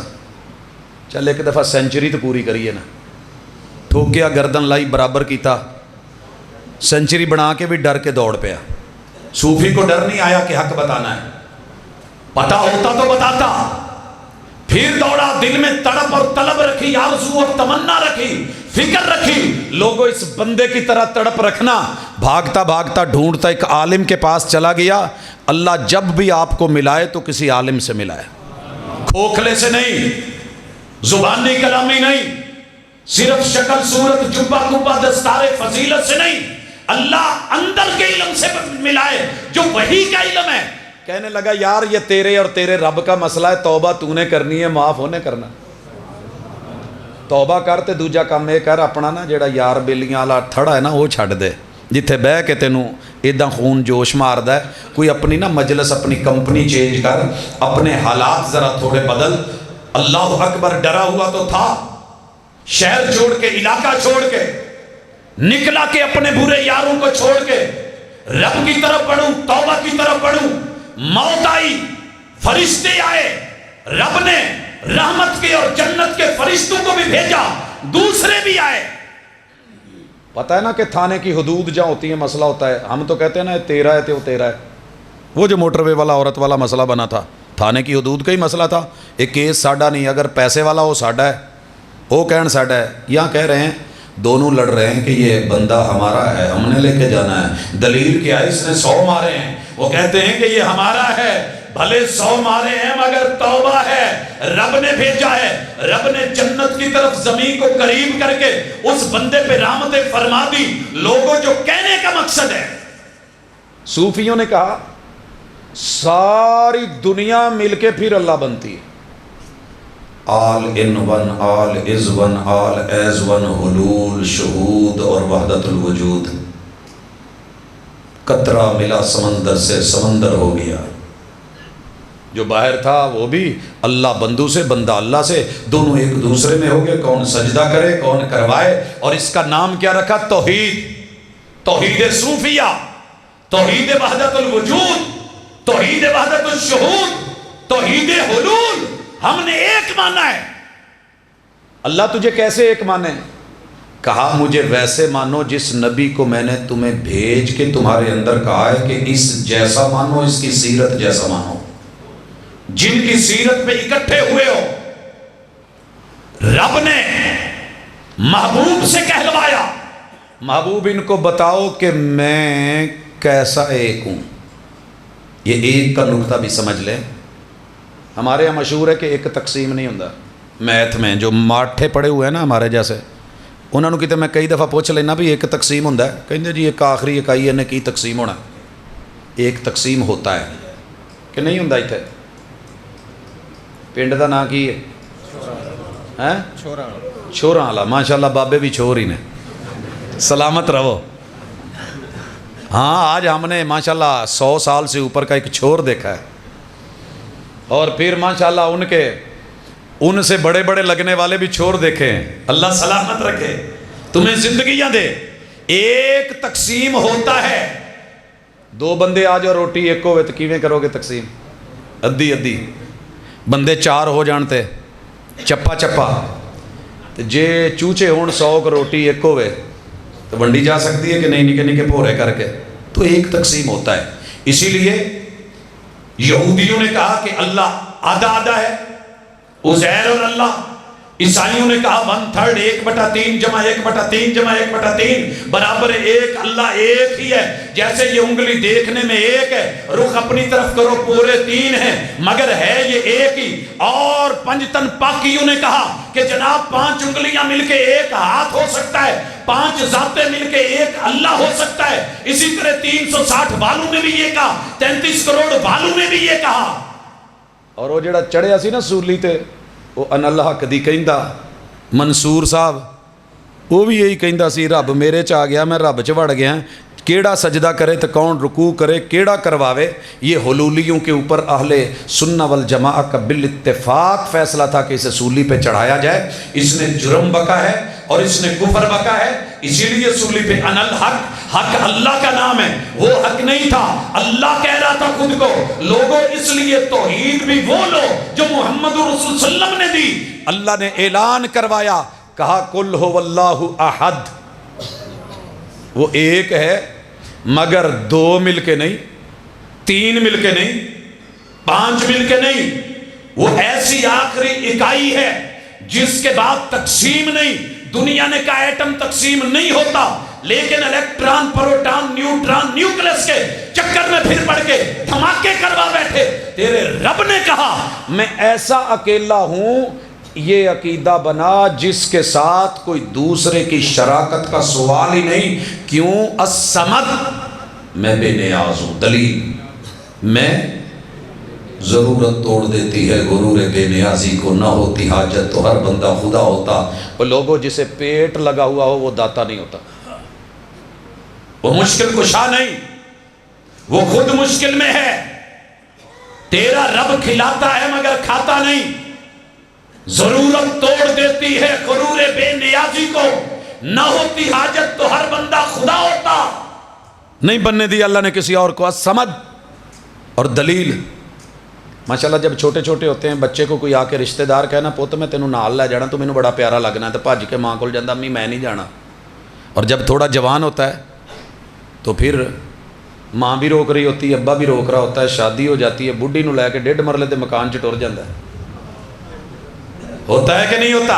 چل ایک دفعہ سینچری تو پوری کریے نا۔ ٹھوکیا، گردن لائی، برابر کیتا، سینچری بنا کے بھی ڈر کے دوڑ پیا۔ صوفی کو ڈر نہیں آیا کہ حق بتانا ہے، پتا ہوتا تو بتاتا۔ پھر دوڑا، دل میں تڑپ اور طلب رکھی، آرزو اور تمنا رکھی، فکر رکھی۔ لوگوں اس بندے کی طرح تڑپ رکھنا۔ بھاگتا بھاگتا ڈھونڈتا ایک عالم کے پاس چلا گیا۔ اللہ جب بھی آپ کو ملائے تو کسی عالم سے ملائے، کھوکھلے سے نہیں، زبانی کلامی نہیں، صرف شکل صورت جبہ کبہ دستار فضیلت سے نہیں، اللہ اندر کے علم سے ملائے جو وحی کا علم ہے۔ کہنے لگا یار یہ تیرے اور تیرے رب کا مسئلہ ہے، توبہ تو نے کرنی ہے، معاف ہونے کرنا۔ توبہ کر تے دوجا کام یہ کر، اپنا نا جیڑا یار بیلیاں والا تھڑا ہے نا وہ چھڑ دے، جتھے بہ کے تینوں ایداں خون جوش ماردا ہے۔ کوئی اپنی نا مجلس، اپنی کمپنی چینج کر، اپنے حالات ذرا تھوڑے بدل۔ اللہ اکبر، ڈرا ہوا تو تھا، شہر چھوڑ کے، علاقہ چھوڑ کے نکلا کہ اپنے برے یاروں کو چھوڑ کے رب کی طرف بڑھوں، توبہ کی طرف بڑھوں۔ موت آئی، فرشتے آئے، رب نے رحمت کے اور جنت کے فرشتوں کو بھی بھیجا، دوسرے بھی آئے۔ پتہ ہے نا کہ تھانے کی حدود جہاں ہوتی ہیں مسئلہ ہوتا ہے، ہم تو کہتے ہیں نا تیرا ہے تو تیرا ہے۔ وہ جو موٹر وے والا عورت والا مسئلہ بنا تھا، تھانے کی حدود کا ہی مسئلہ تھا۔ ایک کیس ساڈا نہیں، اگر پیسے والا ہو ساڈا ہے، وہ کہن ساڈا ہے۔ یہاں کہہ رہے ہیں دونوں لڑ رہے ہیں کہ یہ بندہ ہمارا ہے، ہم نے لے کے جانا ہے۔ دلیل کیا ہے؟ اس نے 100 مارے ہیں، وہ کہتے ہیں کہ یہ ہمارا ہے، بھلے 100 مارے ہیں مگر توبہ ہے، رب نے بھیجا ہے، رب نے جنت کی طرف زمین کو قریب کر کے اس بندے پہ رحمتیں فرما دی۔ لوگوں جو کہنے کا مقصد ہے، صوفیوں نے کہا ساری دنیا مل کے پھر اللہ بنتی ہے، all in one, all is one, all is one, حلول، شہود اور وحدت الوجود۔ قطرہ ملا سمندر سے، سمندر ہو گیا، جو باہر تھا وہ بھی اللہ بندو سے، بندہ اللہ سے، دونوں ایک دوسرے میں ہو گئے، کون سجدہ کرے کون کروائے۔ اور اس کا نام کیا رکھا؟ توحید، توحید صوفیہ، توحید وحدت الوجود، توحید وحدت الشہود، توحید حلول۔ ہم نے ایک مانا ہے۔ اللہ تجھے کیسے ایک مانے؟ کہا مجھے ویسے مانو جس نبی کو میں نے تمہیں بھیج کے تمہارے اندر کہا ہے کہ اس جیسا مانو، اس کی سیرت جیسا مانو، جن کی سیرت پہ اکٹھے ہوئے ہو۔ رب نے محبوب سے کہلوایا، محبوب ان کو بتاؤ کہ میں کیسا ایک ہوں۔ یہ ایک کا نقطہ بھی سمجھ لیں، ہمارے یہاں مشہور ہے کہ ایک تقسیم نہیں ہوتا۔ میتھ میں جو ماٹھے پڑے ہوئے ہیں نا ہمارے جیسے، انہوں نے کہتے میں کئی دفعہ پوچھ لینا بھی ایک تقسیم ہوتا ہے، کہیں جی ایک آخری اکائی نے کی تقسیم ہونا، ایک تقسیم ہوتا ہے کہ نہیں ہوتا؟ اتنے پنڈ کا نام کی ہے؟ چھوراں والا۔ ماشاء اللہ بابے بھی چھور ہی نے، سلامت رہو۔ ہاں آج ہم نے ماشاءاللہ 100 سال سے اوپر کا ایک چھور دیکھا ہے، اور پھر ماشاءاللہ ان سے بڑے بڑے لگنے والے بھی چھور دیکھے ہیں۔ اللہ سلامت رکھے، تمہیں زندگیاں دے۔ ایک تقسیم ہوتا ہے، 2 بندے آ جاؤ روٹی ایک ہوئے تو کیویں کرو گے تقسیم؟ ادھی ادھی۔ بندے 4 ہو جانتے چپا چپا، جے چوچے ہون 100 کو روٹی ایک ہوئے تو ونڈی جا سکتی ہے کہ نہیں؟ نکے نکے پورے کر کے، تو ایک تقسیم ہوتا ہے۔ اسی لیے یہودیوں نے کہا کہ اللہ آدھا آدھا ہے، عزیر اور اللہ۔ عیسائیوں نے کہا 1/3، 1/3 جمع 1/3 جمع 1/3 برابر 1، اللہ ایک ہی ہے۔ جیسے یہ انگلی دیکھنے میں ایک ہے، رخ اپنی طرف کرو پورے 3 ہیں، مگر ہے یہ ایک ہی۔ اور پنجتن پاکیوں نے کہا کہ جناب 5 انگلیاں مل کے ایک ہاتھ ہو سکتا ہے، 5 ذاتیں مل کے ایک اللہ ہو سکتا ہے۔ اسی طرح 360 والوں نے بھی یہ کہا، 33 کروڑ والوں نے بھی یہ کہا۔ اور وہ جڑا چڑھیا سی نا سولی تے، وہ ان اللہ کدی کہندا، منصور صاحب وہ بھی یہی کہندا سی، رب میرے چ آ گیا، میں رب چ وڑ گیا، کیڑا سجدہ کرے تو کون رکوع کرے، کیڑا کرواوے۔ یہ حلولیوں کے اوپر اہل سنہ والجماعہ کا بالاتفاق فیصلہ تھا کہ اسے سولی پہ چڑھایا جائے۔ اس نے جرم بکا ہے اور اس نے کفر بکا ہے، اسی لیے سولی پہ ان الحق، حق اللہ کا نام ہے، وہ حق نہیں تھا، اللہ کہہ رہا تھا خود کو۔ لوگوں اس لیے توحید بھی وہ لو جو محمد رسول صلی اللہ علیہ وسلم نے دی۔ اللہ نے اعلان کروایا، کہا قل هو اللہ احد، وہ ایک ہے مگر 2 مل کے نہیں، 3 مل کے نہیں، 5 مل کے نہیں، وہ ایسی آخری اکائی ہے جس کے بعد تقسیم نہیں۔ دنیا نے کہا ایٹم تقسیم نہیں ہوتا، لیکن الیکٹران، پروٹان، نیوٹران، نیوکلس کے چکر میں پھر پڑ کے دھماکے کروا بیٹھے۔ تیرے رب نے کہا میں ایسا اکیلا ہوں، یہ عقیدہ بنا جس کے ساتھ کوئی دوسرے کی شراکت کا سوال ہی نہیں۔ کیوں؟ الصمد، میں بے نیاز ہوں۔ دلیل، میں ضرورت توڑ دیتی ہے غرور بے نیازی کو، نہ ہوتی حاجت تو ہر بندہ خدا ہوتا۔ وہ لوگوں جسے پیٹ لگا ہوا ہو وہ داتا نہیں ہوتا، وہ مشکل کشا نہیں، وہ خود مشکل میں ہے۔ تیرا رب کھلاتا ہے مگر کھاتا نہیں، ضرورت توڑ دیتی ہے غرور بے نیازی کو، نہ ہوتی حاجت تو ہر بندہ خدا ہوتا۔ نہیں بننے دی اللہ نے کسی اور کو الصمد۔ اور دلیل، ماشاءاللہ جب چھوٹے چھوٹے ہوتے ہیں بچے کو کوئی آ کے رشتہ دار کہنا پوت میں تینوں نال لے جانا، تو مینوں بڑا پیارا لگنا ہے، تو بھج کے ماں کول جاندا امی میں نہیں جانا۔ اور جب تھوڑا جوان ہوتا ہے تو پھر ماں بھی روک رہی ہوتی ہے، ابا بھی روک رہا ہوتا ہے، شادی ہو جاتی ہے، بڈھی نو لے کے 1.5 مرلے دے مکان چ ٹر جاتا ہے۔ ہوتا ہے کہ نہیں ہوتا؟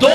2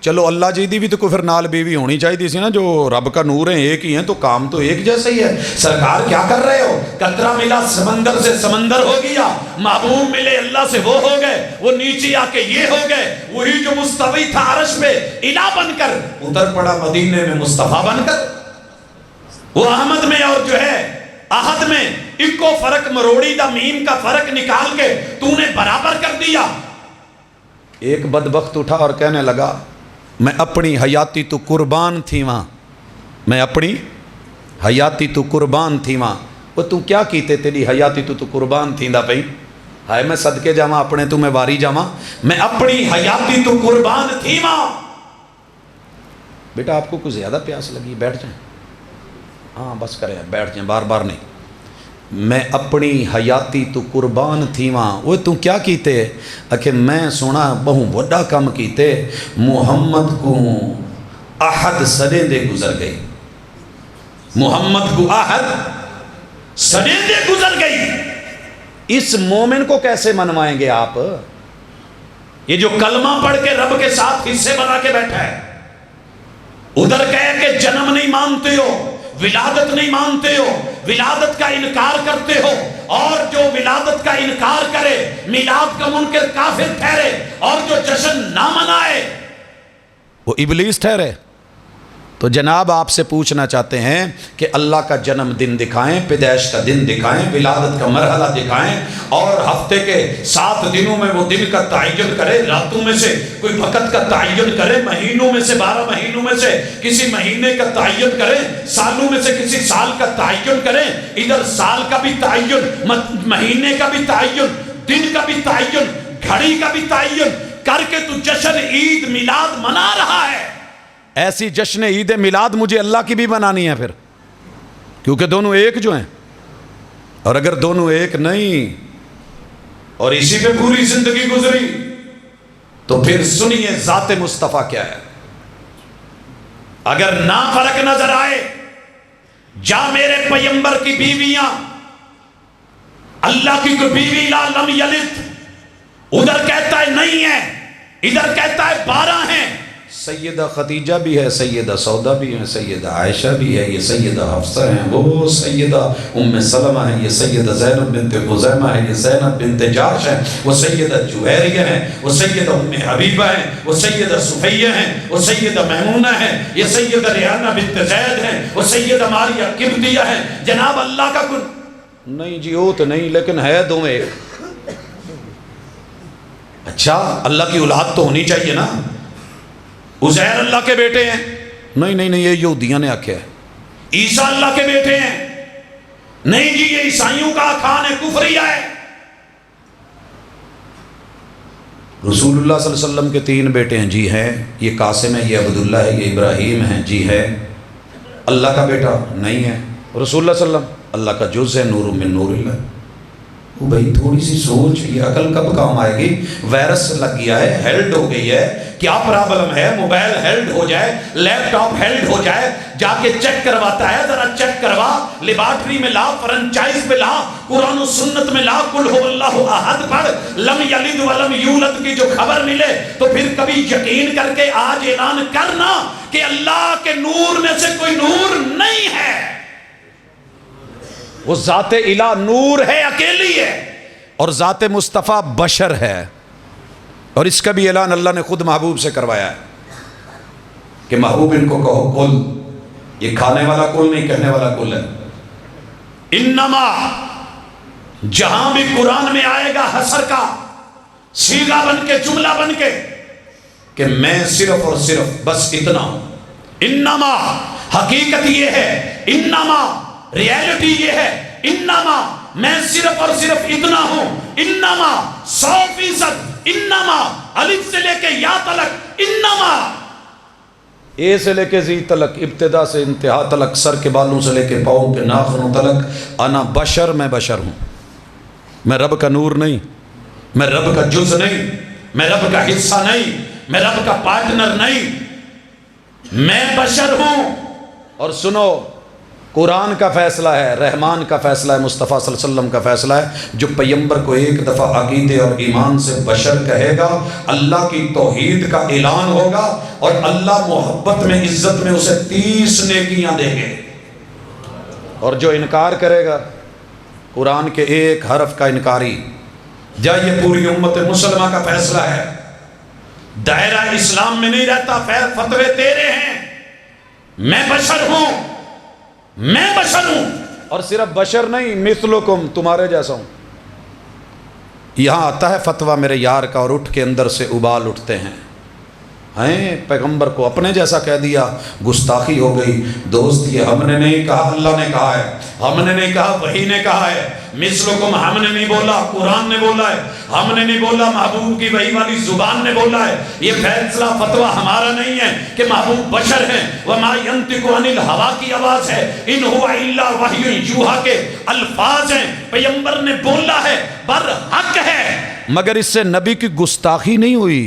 چلو اللہ جی دی بھی تو کوئی پھر نال بیوی ہونی چاہیے سی نا، جو رب کا نور ہیں ایک ہی ہیں تو کام تو ایک جیسا ہی ہے. سرکار کیا کر رہے ہو؟ قطرہ ملا سمندر سے سمندر ہو گیا، محبوب ملے اللہ سے وہ ہو گئے، وہ نیچے آ کے یہ ہو گئے. وہی جو مستوی تھا عرش پہ الہ بن کر اتر پڑا مدینے میں مصطفیٰ بن کر. وہ احمد میں اور جو ہے احد میں اکو فرق مروڑی دا میم کا فرق نکال کے تو نے برابر کر دیا. ایک بدبخت اٹھا اور کہنے لگا میں اپنی حیاتی تو قربان تھی وہاں، میں اپنی حیاتی تو قربان تھی وہاں. وہ تو کیا کیتے تیری حیاتی تو قربان تھی دا پئی؟ ہائے میں صدقے جاواں اپنے تو میں واری جاواں، میں اپنی حیاتی تو قربان تھی وہاں. بیٹا آپ کو کچھ زیادہ پیاس لگی، بیٹھ جائیں. ہاں بس کریں، بیٹھ جائیں، بار بار نہیں. میں اپنی حیاتی تو قربان تھی وہاں. وہ تو کیا کیتے؟ کہ میں سونا بہوں بڑا کام کیتے، محمد کو احد سدیں دے گزر گئی، محمد کو احد سدیں دے گزر گئی. اس مومن کو کیسے منوائیں گے آپ؟ یہ جو کلمہ پڑھ کے رب کے ساتھ حصے بنا کے بیٹھا ہے، ادھر کہے کہ جنم نہیں مانتے ہو، ولادت نہیں مانتے ہو، ولادت کا انکار کرتے ہو، اور جو ولادت کا انکار کرے میلاد کا منکر کافر ٹھہرے، اور جو جشن نہ منائے وہ ابلیس ٹھہرے. تو جناب آپ سے پوچھنا چاہتے ہیں کہ اللہ کا جنم دن دکھائیں، پیدائش کا دن دکھائیں، ولادت کا مرحلہ دکھائیں، اور ہفتے کے 7 دنوں میں وہ دن کا تعین کرے، راتوں میں سے کوئی وقت کا تعین کرے، مہینوں میں سے 12 مہینوں میں سے کسی مہینے کا تعین کریں، سالوں میں سے کسی سال کا تعین کریں. ادھر سال کا بھی تعین، مہینے کا بھی تعین، دن کا بھی تعین، گھڑی کا بھی تعین کر کے تو جشن عید میلاد منا رہا ہے. ایسی جشن عید میلاد مجھے اللہ کی بھی بنانی ہے پھر، کیونکہ دونوں ایک جو ہیں. اور اگر دونوں ایک نہیں اور اسی پہ پوری زندگی گزری تو پھر سنیے ذات مصطفیٰ کیا ہے. اگر نہ فرق نظر آئے، جا میرے پیغمبر کی بیویاں، اللہ کی کوئی بیوی لا لم یلد، ادھر کہتا ہے نہیں ہے، ادھر کہتا ہے 12 ہیں. سیدہ خدیجہ بھی ہے، سیدہ سودا بھی ہے، سیدہ عائشہ بھی ہے، یہ سیدہ حفصہ ہیں، وہ سیدہ ام سلمہ ہیں، یہ سیدہ زینب بنت خزیمہ ہے، یہ زینب بنت جاش ہے، وہ سیدہ جویریہ ہیں، وہ سیدہ ام حبیبہ ہیں، وہ سیدہ صفیہ ہیں، وہ سیدہ میمونہ ہیں، یہ سیدہ ریحانہ بنت زید ہیں، وہ سیدہ ماریہ قبطیہ ہیں. جناب اللہ کا کن نہیں جی وہ تو نہیں، لیکن ہے دو میں ایک. اچھا اللہ کی اولاد تو ہونی چاہیے نا. عزیر اللہ کے بیٹے ہیں؟ نہیں نہیں نہیں، یہ یہودیاں نے آکھیا ہے. عیسیٰ اللہ کے بیٹے ہیں؟ نہیں جی یہ عیسائیوں کا خان ہے، کفریہ ہے. رسول اللہ صلی اللہ علیہ وسلم کے 3 بیٹے ہیں؟ جی ہیں. یہ قاسم ہے، یہ عبداللہ ہے، یہ ابراہیم ہے. جی ہے. اللہ کا بیٹا نہیں ہے. رسول اللہ صلی اللہ علیہ وسلم اللہ کا جز ہے، نور من نور اللہ. وہ بھائی تھوڑی سی سوچ، یہ عقل کب کام آئے گی؟ وائرس لگ گیا ہے، ہیلڈ ہو گئی ہے. کیا پرابلم ہے؟ موبائل ہیلڈ ہو جائے، لیپ ٹاپ ہیلڈ ہو جائے، جا کے چیک کرواتا ہے. ذرا چیک کروا، لیبارٹری میں لا، فرنچائز پہ لا، قرآن و سنت میں لا، قل هو اللہ احد پڑھ، لم یلد ولم یولد کی جو خبر ملے تو پھر کبھی یقین کر کے آج اعلان کرنا کہ اللہ کے نور میں سے کوئی نور نہیں ہے. وہ ذات الہ نور ہے، اکیلی ہے، اور ذات مصطفیٰ بشر ہے. اور اس کا بھی اعلان اللہ نے خود محبوب سے کروایا ہے کہ محبوب ان کو کہو کل. یہ کھانے والا کل نہیں، کہنے والا کل ہے. انما جہاں بھی قرآن میں آئے گا حسر کا صیغہ بن کے، جملہ بن کے کہ میں صرف اور صرف بس اتنا ہوں. انما حقیقت یہ ہے، انما ریالٹی یہ ہے، انما میں صرف اور صرف اتنا ہوں، انما 100%، انما الف سے لے کے یا تلک، انما اے سے لے کے زی تلک، ابتدا سے انتہا تلک، سر کے بالوں سے لے کے پاؤں کے ناخنوں تلک. انا بشر، میں بشر ہوں. میں رب کا نور نہیں، میں رب کا جز نہیں، میں رب کا حصہ نہیں، میں رب کا پارٹنر نہیں، میں بشر ہوں. اور سنو، قرآن کا فیصلہ ہے، رحمان کا فیصلہ ہے، مصطفیٰ صلی اللہ علیہ وسلم کا فیصلہ ہے۔ جو پیغمبر کو ایک دفعہ عقیدے اور ایمان سے بشر کہے گا، اللہ کی توحید کا اعلان ہوگا اور اللہ محبت میں عزت میں اسے 30 نیکیاں دیں گے۔ اور جو انکار کرے گا قرآن کے ایک حرف کا انکاری، جا یہ پوری امت مسلمہ کا فیصلہ ہے، دائرہ اسلام میں نہیں رہتا، فتوے تیرے ہیں، میں بشر ہوں، میں بشر ہوں، اور صرف بشر نہیں، مثلکم، تمہارے جیسا ہوں۔ یہاں آتا ہے فتویٰ میرے یار کا اور اٹھ کے اندر سے ابال اٹھتے ہیں، پیغمبر کو اپنے جیسا کہہ دیا، گستاخی ہو گئی۔ دوست یہ ہم نے نہیں کہا، اللہ نے کہا ہے، ہم نے نہیں کہا، وحی نے کہا ہے، مثلکم ہم نے نہیں بولا، قرآن نے بولا ہے، ہم نے نہیں بولا، محبوب کی وحی والی زبان نے بولا ہے۔ یہ فیصلہ فتویٰ ہمارا نہیں ہے کہ محبوب بشر ہیں، وما ينطق عن الہوا کی آواز ہے، ان هو الا وحی یوحی کے الفاظ ہیں، پیغمبر نے بولا ہے، برحق ہے، مگر اس سے نبی کی گستاخی نہیں ہوئی،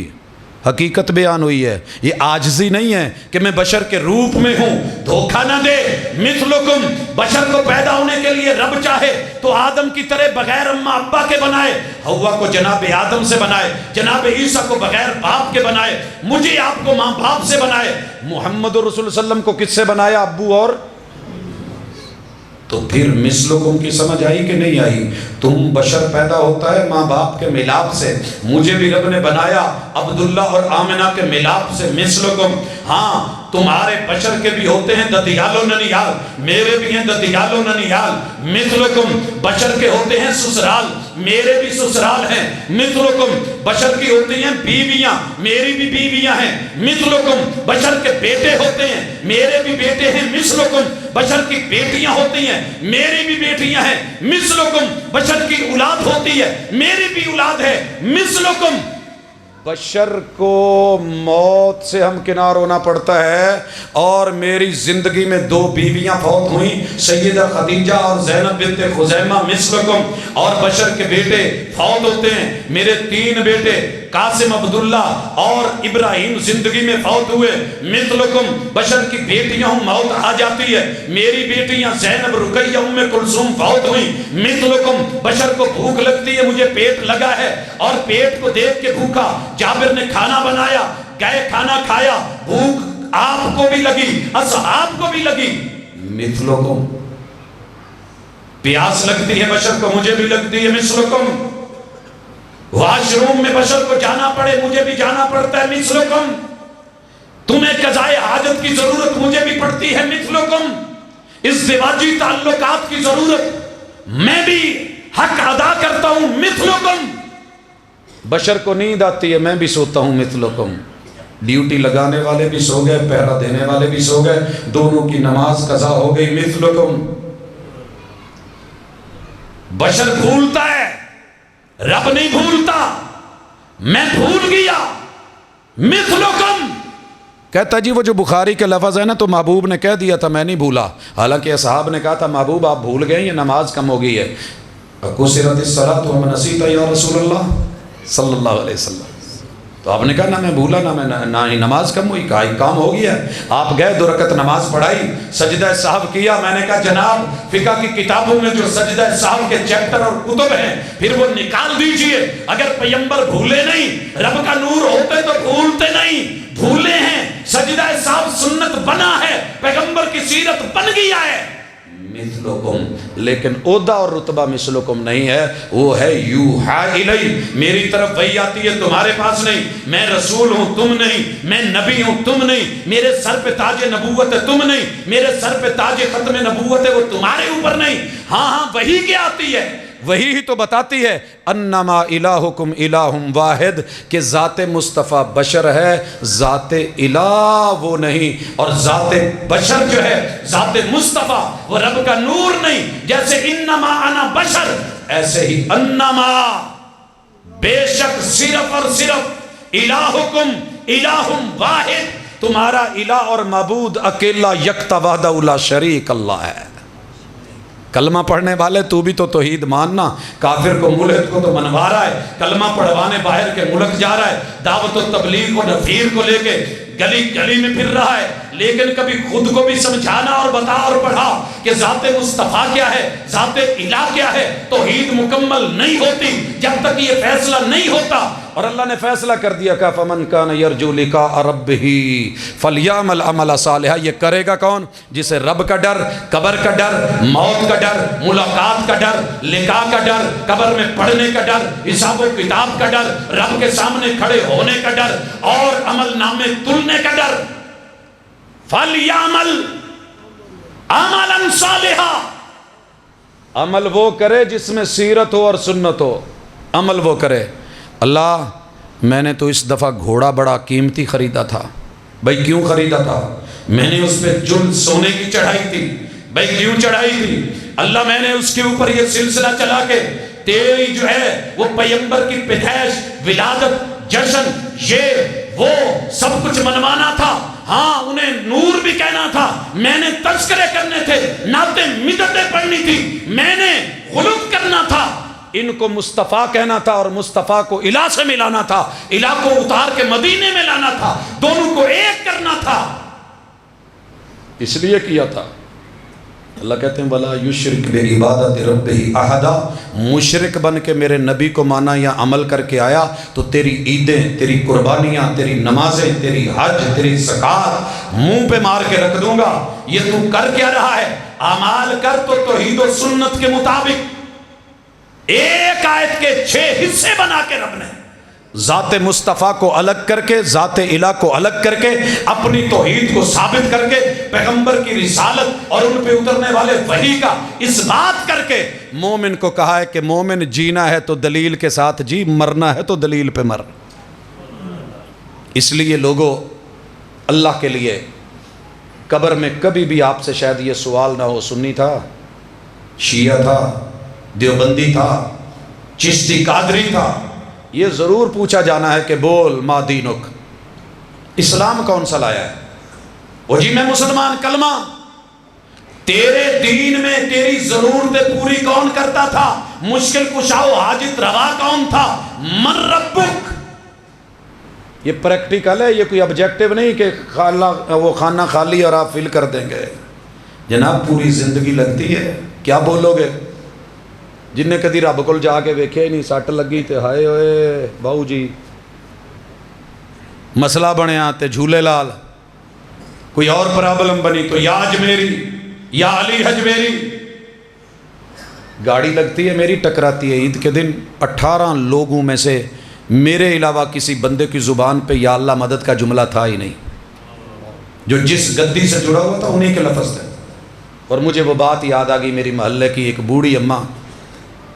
حقیقت بیان ہوئی ہے۔ یہ عاجزی نہیں ہے کہ میں بشر کے روپ میں ہوں، دھوکہ نہ دے۔ مثلکم، بشر کو پیدا ہونے کے لیے رب چاہے تو آدم کی طرح بغیر اماں ابا کے بنائے، حوا کو جناب آدم سے بنائے، جناب عیسیٰ کو بغیر باپ کے بنائے، مجھے آپ کو ماں باپ سے بنائے، محمد رسول اللہ صلی اللہ علیہ وسلم کو کس سے بنایا؟ ابو اور تو پھر مثلکم کی سمجھ آئی کہ نہیں آئی؟ تم بشر پیدا ہوتا ہے ماں باپ کے ملاپ سے، مجھے بھی رب نے بنایا عبداللہ اور آمنہ کے ملاپ سے، مثلکم۔ ہاں تمہارے بشر کے بھی ہوتے ہیں ددیال و ننیال، میرے بھی ہیں ددیال و ننیال، مثلکم۔ بشر کے ہوتے ہیں سسرال، میرے بھی سسرال ہیں، مثلکم۔ بشر کی ہوتی ہیں بیویاں، میری بھی بیویاں ہیں، مثلکم۔ بشر کے بیٹے ہوتے ہیں، میرے بھی بیٹے ہیں، مثلکم۔ بشر کی بیٹیاں ہوتی ہیں، میری بھی بیٹیاں ہیں، مثلکم۔ بشر کی اولاد ہوتی ہے، میری بھی اولاد ہے، مثلکم۔ بشر کو موت سے ہمکنار ہونا پڑتا ہے، اور میری زندگی میں 2 بیویاں فوت ہوئیں، سیدہ خدیجہ اور زینب بنت خزیمہ، مثلکم۔ اور بشر کے بیٹے فوت ہوتے ہیں، میرے 3 بیٹے قاسم، عبداللہ اور ابراہیم زندگی میں فوت ہوئے، مثلکم۔ بشر کی بیٹیاں موت آ جاتی ہے، میری بیٹیاں زینب، رقیہ، ام کلثوم فوت ہوئیں، مثلکم۔ بشر کو بھوک لگتی ہے، مجھے پیٹ لگا ہے، اور پیٹ کو دیکھ کے بھوکا، جابر نے کھانا بنایا، گئے کھانا کھایا، بھوک آپ کو بھی لگی، اصحاب کو بھی لگی، مثلکم۔ پیاس لگتی ہے بشر کو، مجھے بھی لگتی ہے، مثلکم۔ واش روم میں بشر کو جانا پڑے، مجھے بھی جانا پڑتا ہے، مثلکم۔ تمہیں قضائے حاجت کی ضرورت مجھے بھی پڑتی ہے، مثلکم۔ ازدواجی تعلقات کی ضرورت میں بھی حق ادا کرتا ہوں، مثلکم۔ بشر کو نیند آتی ہے، میں بھی سوتا ہوں، مثلکم۔ ڈیوٹی لگانے والے بھی سو گئے، پہرا دینے والے بھی سو گئے، دونوں کی نماز قضا ہو گئی، مثلکم۔ بشر بھولتا ہے، رب نہیں بھولتا، میں بھول گیا، مثلکم۔ کہتا جی وہ جو بخاری کے لفظ ہے نا، تو محبوب نے کہہ دیا تھا، میں نہیں بھولا، حالانکہ اصحاب نے کہا تھا محبوب آپ بھول گئے، یہ نماز کم ہو گئی ہے۔ قصرت الصلاۃ وما نسیت یا رسول اللہ صلی اللہ علیہ وسلم۔ تو آپ نے کہا نہ میں بھولا، نہ ہی نماز کم ہوئی، کہا ایک کام ہو گیا۔ آپ گئے 2 رکعت نماز پڑھائی، سجدہ سہو کیا، میں نے کہا جناب فقہ کی کتابوں میں جو سجدہ سہو کے چیپٹر اور کتب ہیں پھر وہ نکال دیجئے، اگر پیغمبر بھولے نہیں، رب کا نور ہوتے تو بھولتے نہیں، بھولے ہیں، سجدہ سہو سنت بنا ہے، پیغمبر کی سیرت بن گیا ہے، مثلکم۔ لیکن عہدہ اور رتبہ مثلکم نہیں ہے، وہ ہے یوحی الی، میری طرف وحی آتی ہے، تمہارے پاس نہیں، میں رسول ہوں تم نہیں، میں نبی ہوں تم نہیں، میرے سر پہ تاج نبوت ہے تم نہیں، میرے سر پہ تاج ختم نبوت ہے وہ تمہارے اوپر نہیں۔ ہاں وحی کیا آتی ہے؟ وہی ہی تو بتاتی ہے انما الہکم الہ واحد، کہ ذات مصطفیٰ بشر ہے، ذات الہ وہ نہیں، اور ذات بشر جو ہے، ذات مصطفیٰ وہ رب کا نور نہیں۔ جیسے انما انا بشر، ایسے ہی انما بے شک صرف اور صرف الہکم الہ واحد، تمہارا الہ اور معبود اکیلا یکتا وحدہ لا شریک اللہ ہے۔ کلمہ پڑھنے والے تو بھی تو توحید ماننا، کافر کو ملحد کو تو منوا رہا ہے، کلمہ پڑھوانے باہر کے ملک جا رہا ہے، دعوت و تبلیغ و نفیر کو لے کے گلی گلی میں پھر رہا ہے، لیکن کبھی خود کو بھی سمجھانا اور بتا اور پڑھا کہ ذات مصطفیٰ کیا ہے، ذات الہ کیا ہے۔ توحید مکمل نہیں ہوتی جب تک یہ فیصلہ نہیں ہوتا۔ اور اللہ نے فیصلہ کر دیا کہ فمن کان یرجو لقاء ربہ فلیعمل عملا صالحا۔ یہ کرے گا کون؟ جسے رب کا ڈر، قبر کا ڈر، موت کا ڈر، ملاقات کا ڈر، لقاء کا ڈر، قبر میں پڑھنے کا ڈر، حساب و کتاب کا ڈر، رب کے سامنے کھڑے ہونے کا ڈر اور عمل نامے تلنے کا ڈر۔ فلیعمل عملا صالحا، عمل وہ کرے جس میں سیرت ہو اور سنت ہو، عمل وہ کرے۔ اللہ میں نے تو اس دفعہ گھوڑا بڑا قیمتی خریدا تھا، بھائی کیوں خریدا تھا؟ میں نے اس پہ جل سونے کی چڑھائی تھی، بھائی کیوں چڑھائی تھی؟ اللہ میں نے اس کے اوپر یہ سلسلہ چلا کے تیری جو ہے وہ پیغمبر کی پیدائش، ولادت، جشن، یہ وہ سب کچھ منوانا تھا۔ ہاں انہیں نور بھی کہنا تھا، میں نے تذکرے کرنے تھے، نعتیں مدحیں پڑھنی تھی، میں نے غلط کرنا تھا، ان کو مصطفیٰ کہنا تھا اور مصطفیٰ کو الہ سے ملانا تھا، الہ کو اتار کے مدینے میں لانا تھا، دونوں کو ایک کرنا تھا، اس لیے کیا تھا۔ اللہ کہتے ہیں وَلَا يُشْرِكْ بِعِبَادَةِ رَبِّهِ أَحَدًا، مشرک بن کے میرے نبی کو مانا یا عمل کر کے آیا تو تیری عیدیں، تیری قربانیاں، تیری نمازیں، تیری حج، تیری زکوٰۃ منہ پہ مار کے رکھ دوں گا۔ یہ تو کر کیا رہا ہے؟ اعمال کر تو توحید و سنت کے مطابق۔ ایک آیت کے 6 حصے بنا کے رب نے ذات مصطفیٰ کو الگ کر کے، ذات الہ کو الگ کر کے، اپنی توحید کو ثابت کر کے، پیغمبر کی رسالت اور ان پہ اترنے والے وحی کا اس بات کر کے مومن کو کہا ہے کہ مومن جینا ہے تو دلیل کے ساتھ جی، مرنا ہے تو دلیل پہ مر۔ اس لیے لوگوں، اللہ کے لیے قبر میں کبھی بھی آپ سے شاید یہ سوال نہ ہو سنی تھا، شیعہ تھا، دیوبندی تھا، چشتی قادری تھا، یہ ضرور پوچھا جانا ہے کہ بول ما دینک، اسلام کون سا لایا ہے؟ وہ جی میں مسلمان، کلمہ۔ تیرے دین میں تیری ضرورتیں پوری کون کرتا تھا؟ مشکل کشا و حاجت روا کون تھا؟ من ربک۔ یہ پریکٹیکل ہے، یہ کوئی آبجیکٹیو نہیں کہ وہ خانہ خالی اور آپ فل کر دیں گے۔ جناب پوری زندگی لگتی ہے، کیا بولو گے؟ جن نے کدی رب کول جا کے ویکھیا ہی نہیں، سٹ لگی تے ہائے ہوئے باؤ جی، مسئلہ بنیا تے جھولے لال، کوئی اور پرابلم بنی تو یا اجمیری یا علی حجمیری۔ گاڑی لگتی ہے میری، ٹکراتی ہے عید کے دن، 18 لوگوں میں سے میرے علاوہ کسی بندے کی زبان پہ یا اللہ مدد کا جملہ تھا ہی نہیں، جو جس گدی سے جڑا ہوا تھا انہیں کے لفظ تھے۔ اور مجھے وہ بات یاد آ گئی، میری محلے کی ایک بوڑھی اماں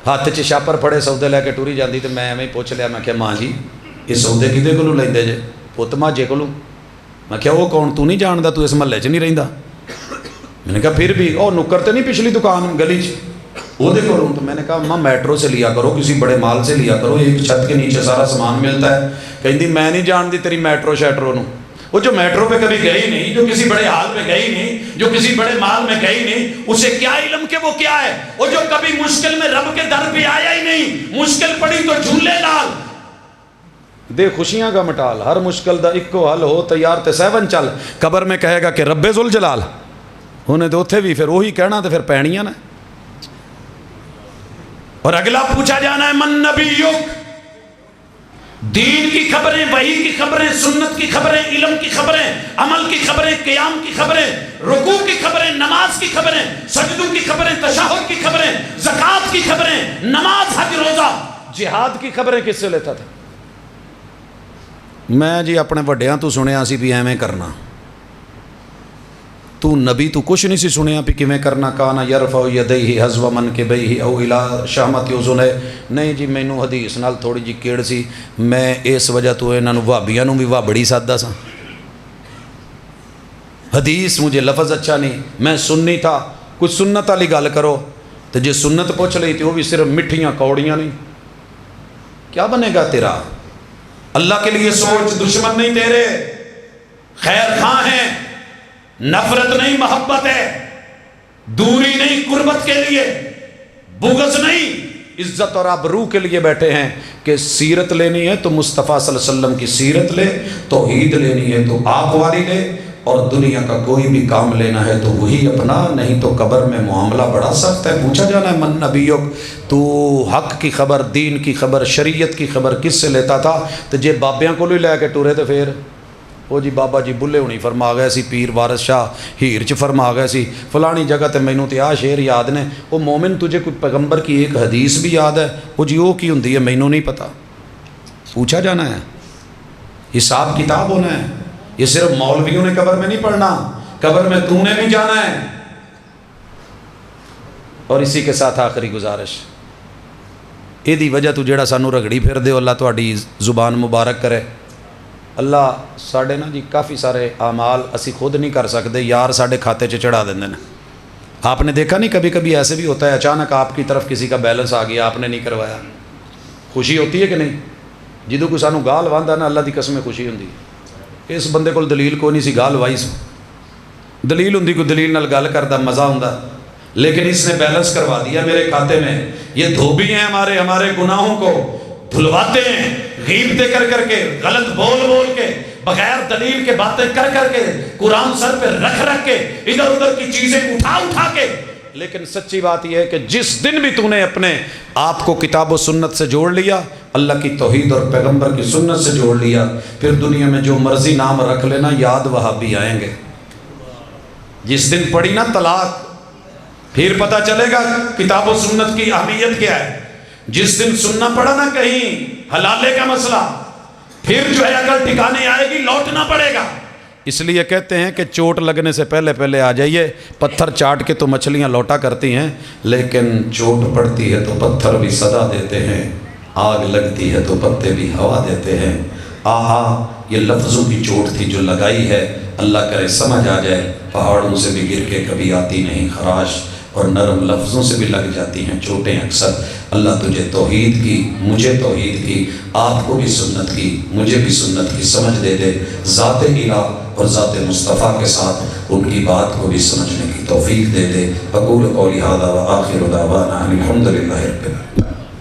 ہاتھ چ چھاپر پھڑے سودے لے کے ٹری جاندی تے میں ایویں پوچھ لیا، میں کہا ماں جی یہ سودے کدے کولوں لیندے جے؟ پت ماجے کولوں۔ میں کہا وہ کون، تو نہیں جاندا، تو اس محلے چ نہیں رہندا؟ میں نے کہا پھر بھی او نکر تے نہیں پچھلی دکان گلی چ وہ دے کروں؟ تو میں نے کہا اماں میٹرو سے لیا کرو، کسی بڑے مال سے لیا کرو، ایک چھت کے نیچے سارا سامان ملتا ہے۔ کہندی میں نہیں جانتی تیری میٹرو شیٹرو نو۔ وہ جو میٹرو پہ کبھی گئی نہیں، جو کسی بڑے حال پہ گئی نہیں، جو کسی بڑے مال میں گئی نہیں، اسے کیا علم کہ وہ کیا ہے؟ وہ جو کبھی مشکل میں رب کے در پہ آیا ہی نہیں، مشکل پڑی تو جھولے لال دے خوشیاں کا مٹال، ہر مشکل دا اکو حل ہو تیار تے 7 چل۔ قبر میں کہے گا کہ رب ذوالجلال، انہیں تو اتھے بھی پھر وہی کہنا تے پھر پینیاں نا۔ اور اگلا پوچھا جانا ہے من نبیک، دین کی خبریں، وحی کی خبریں، سنت کی خبریں، علم کی خبریں، عمل کی خبریں، قیام کی خبریں، رکوع کی خبریں، نماز کی خبریں، سجدوں کی خبریں، تشہد کی خبریں، زکوٰۃ کی خبریں، نماز، حج، روزہ، جہاد کی خبریں کس سے لیتا تھا؟ میں جی اپنے وڈیاں تو سنیا سی بھی ایویں کرنا، تو نبی تو کچھ نہیں سی سنیا بھی کیویں کرنا۔ کانا یرفع یدیہ حذو منکبیہ او الی شہمت اذنہ۔ نہیں جی مینوں حدیث نال تھوڑی جی کیڑ سی، میں اس وجہ تو انہاں نوں وہابیاں نوں بھی وہابڑی ساددا سا۔ حدیث مجھے لفظ اچھا نہیں، میں سنی تھا، کچھ سنت والی گل کرو تو جے سنت پوچھ لئی تو وہ بھی صرف مٹھیاں کوڑیاں نہیں۔ کیا بنے گا تیرا؟ اللہ کے لیے سوچ، دشمن نہیں تیرے، خیر خواہ ہیں، نفرت نہیں محبت ہے، دوری نہیں قربت کے لیے، بغض نہیں عزت اور آبرو کے لیے بیٹھے ہیں کہ سیرت لینی ہے تو مصطفیٰ صلی اللہ علیہ وسلم کی سیرت لے، توحید لینی ہے تو آپ والی لے، اور دنیا کا کوئی بھی کام لینا ہے تو وہی اپنا، نہیں تو قبر میں معاملہ بڑا سخت ہے۔ پوچھا جانا ہے من نبیک، تو حق کی خبر، دین کی خبر، شریعت کی خبر کس سے لیتا تھا؟ تو جے بابیاں کو لے کے ٹورے تو پھر وہ جی بابا جی بلے ہونی فرما گئے سی، پیر وارث شاہ ہیر چ فرما گئے سی فلانی جگہ تے مینوں تے آ شعر یاد نے۔ وہ مومن تجھے کوئی پیغمبر کی ایک حدیث بھی یاد ہے؟ وہ جی وہ کی ہوندی ہے مینوں نہیں پتہ۔ پوچھا جانا ہے، حساب کتاب ہونا ہے۔ یہ صرف مولویوں نے قبر میں نہیں پڑھنا، قبر میں تو نے بھی جانا ہے۔ اور اسی کے ساتھ آخری گزارش، یہ وجہ تو جیڑا سانو رگڑی پھر دے، اللہ تہاڈی زبان مبارک کرے۔ اللہ ساڈے نا جی کافی سارے اعمال اسی خود نہیں کر سکتے، یار ساڈے کھاتے چڑھا دیندے ہیں۔ آپ نے دیکھا نہیں کبھی کبھی ایسے بھی ہوتا ہے، اچانک آپ کی طرف کسی کا بیلنس آ گیا، آپ نے نہیں کروایا، خوشی ہوتی ہے کہ نہیں؟ جدوں کوئی سانو گال واندا نا، اللہ دی قسم خوشی ہوندی ہے۔ اس بندے کو دلیل کوئی نہیں سی، گال وائی سی، دلیل ہوندی کوئی دلیل نال گل کردا مزہ ہوندا، لیکن اس نے بیلنس کروا دیا میرے کھاتے میں۔ یہ دھوبی ہیں ہمارے گناہوں کو دھلواتے ہیں، غیبتیں کر کے، غلط بول کے، بغیر دلیل کے باتیں کر کے، قرآن سر پہ رکھ کے، ادھر ادھر کی چیزیں اٹھا کے۔ لیکن سچی بات یہ ہے کہ جس دن بھی تو نے اپنے آپ کو کتاب و سنت سے جوڑ لیا، اللہ کی توحید اور پیغمبر کی سنت سے جوڑ لیا، پھر دنیا میں جو مرضی نام رکھ لینا، یاد وہابی آئیں گے۔ جس دن پڑھی نا طلاق، پھر پتہ چلے گا کتاب و سنت کی اہمیت کیا ہے۔ جس دن سننا پڑا نا کہیں حلالے کا مسئلہ، پھر جو ہے عقل ٹھکانے آئے گی، لوٹنا پڑے گا۔ اس لیے کہتے ہیں کہ چوٹ لگنے سے پہلے آ جائیے۔ پتھر چاٹ کے تو مچھلیاں لوٹا کرتی ہیں، لیکن چوٹ پڑتی ہے تو پتھر بھی صدا دیتے ہیں، آگ لگتی ہے تو پتے بھی ہوا دیتے ہیں۔ آہا، یہ لفظوں کی چوٹ تھی جو لگائی ہے، اللہ کرے سمجھ آ جائے۔ پہاڑوں سے بھی گر کے کبھی آتی نہیں خراش، اور نرم لفظوں سے بھی لگ جاتی ہیں چوٹیں اکثر۔ اللہ تجھے توحید کی، مجھے توحید کی، آپ کو بھی سنت کی، مجھے بھی سنت کی سمجھ دے دے، ذات الہ اور ذات مصطفیٰ کے ساتھ ان کی بات کو بھی سمجھنے کی توفیق دے دے۔ اقول قولی ھذا وآخر دعوانا ان الحمد للہ رب العالمین۔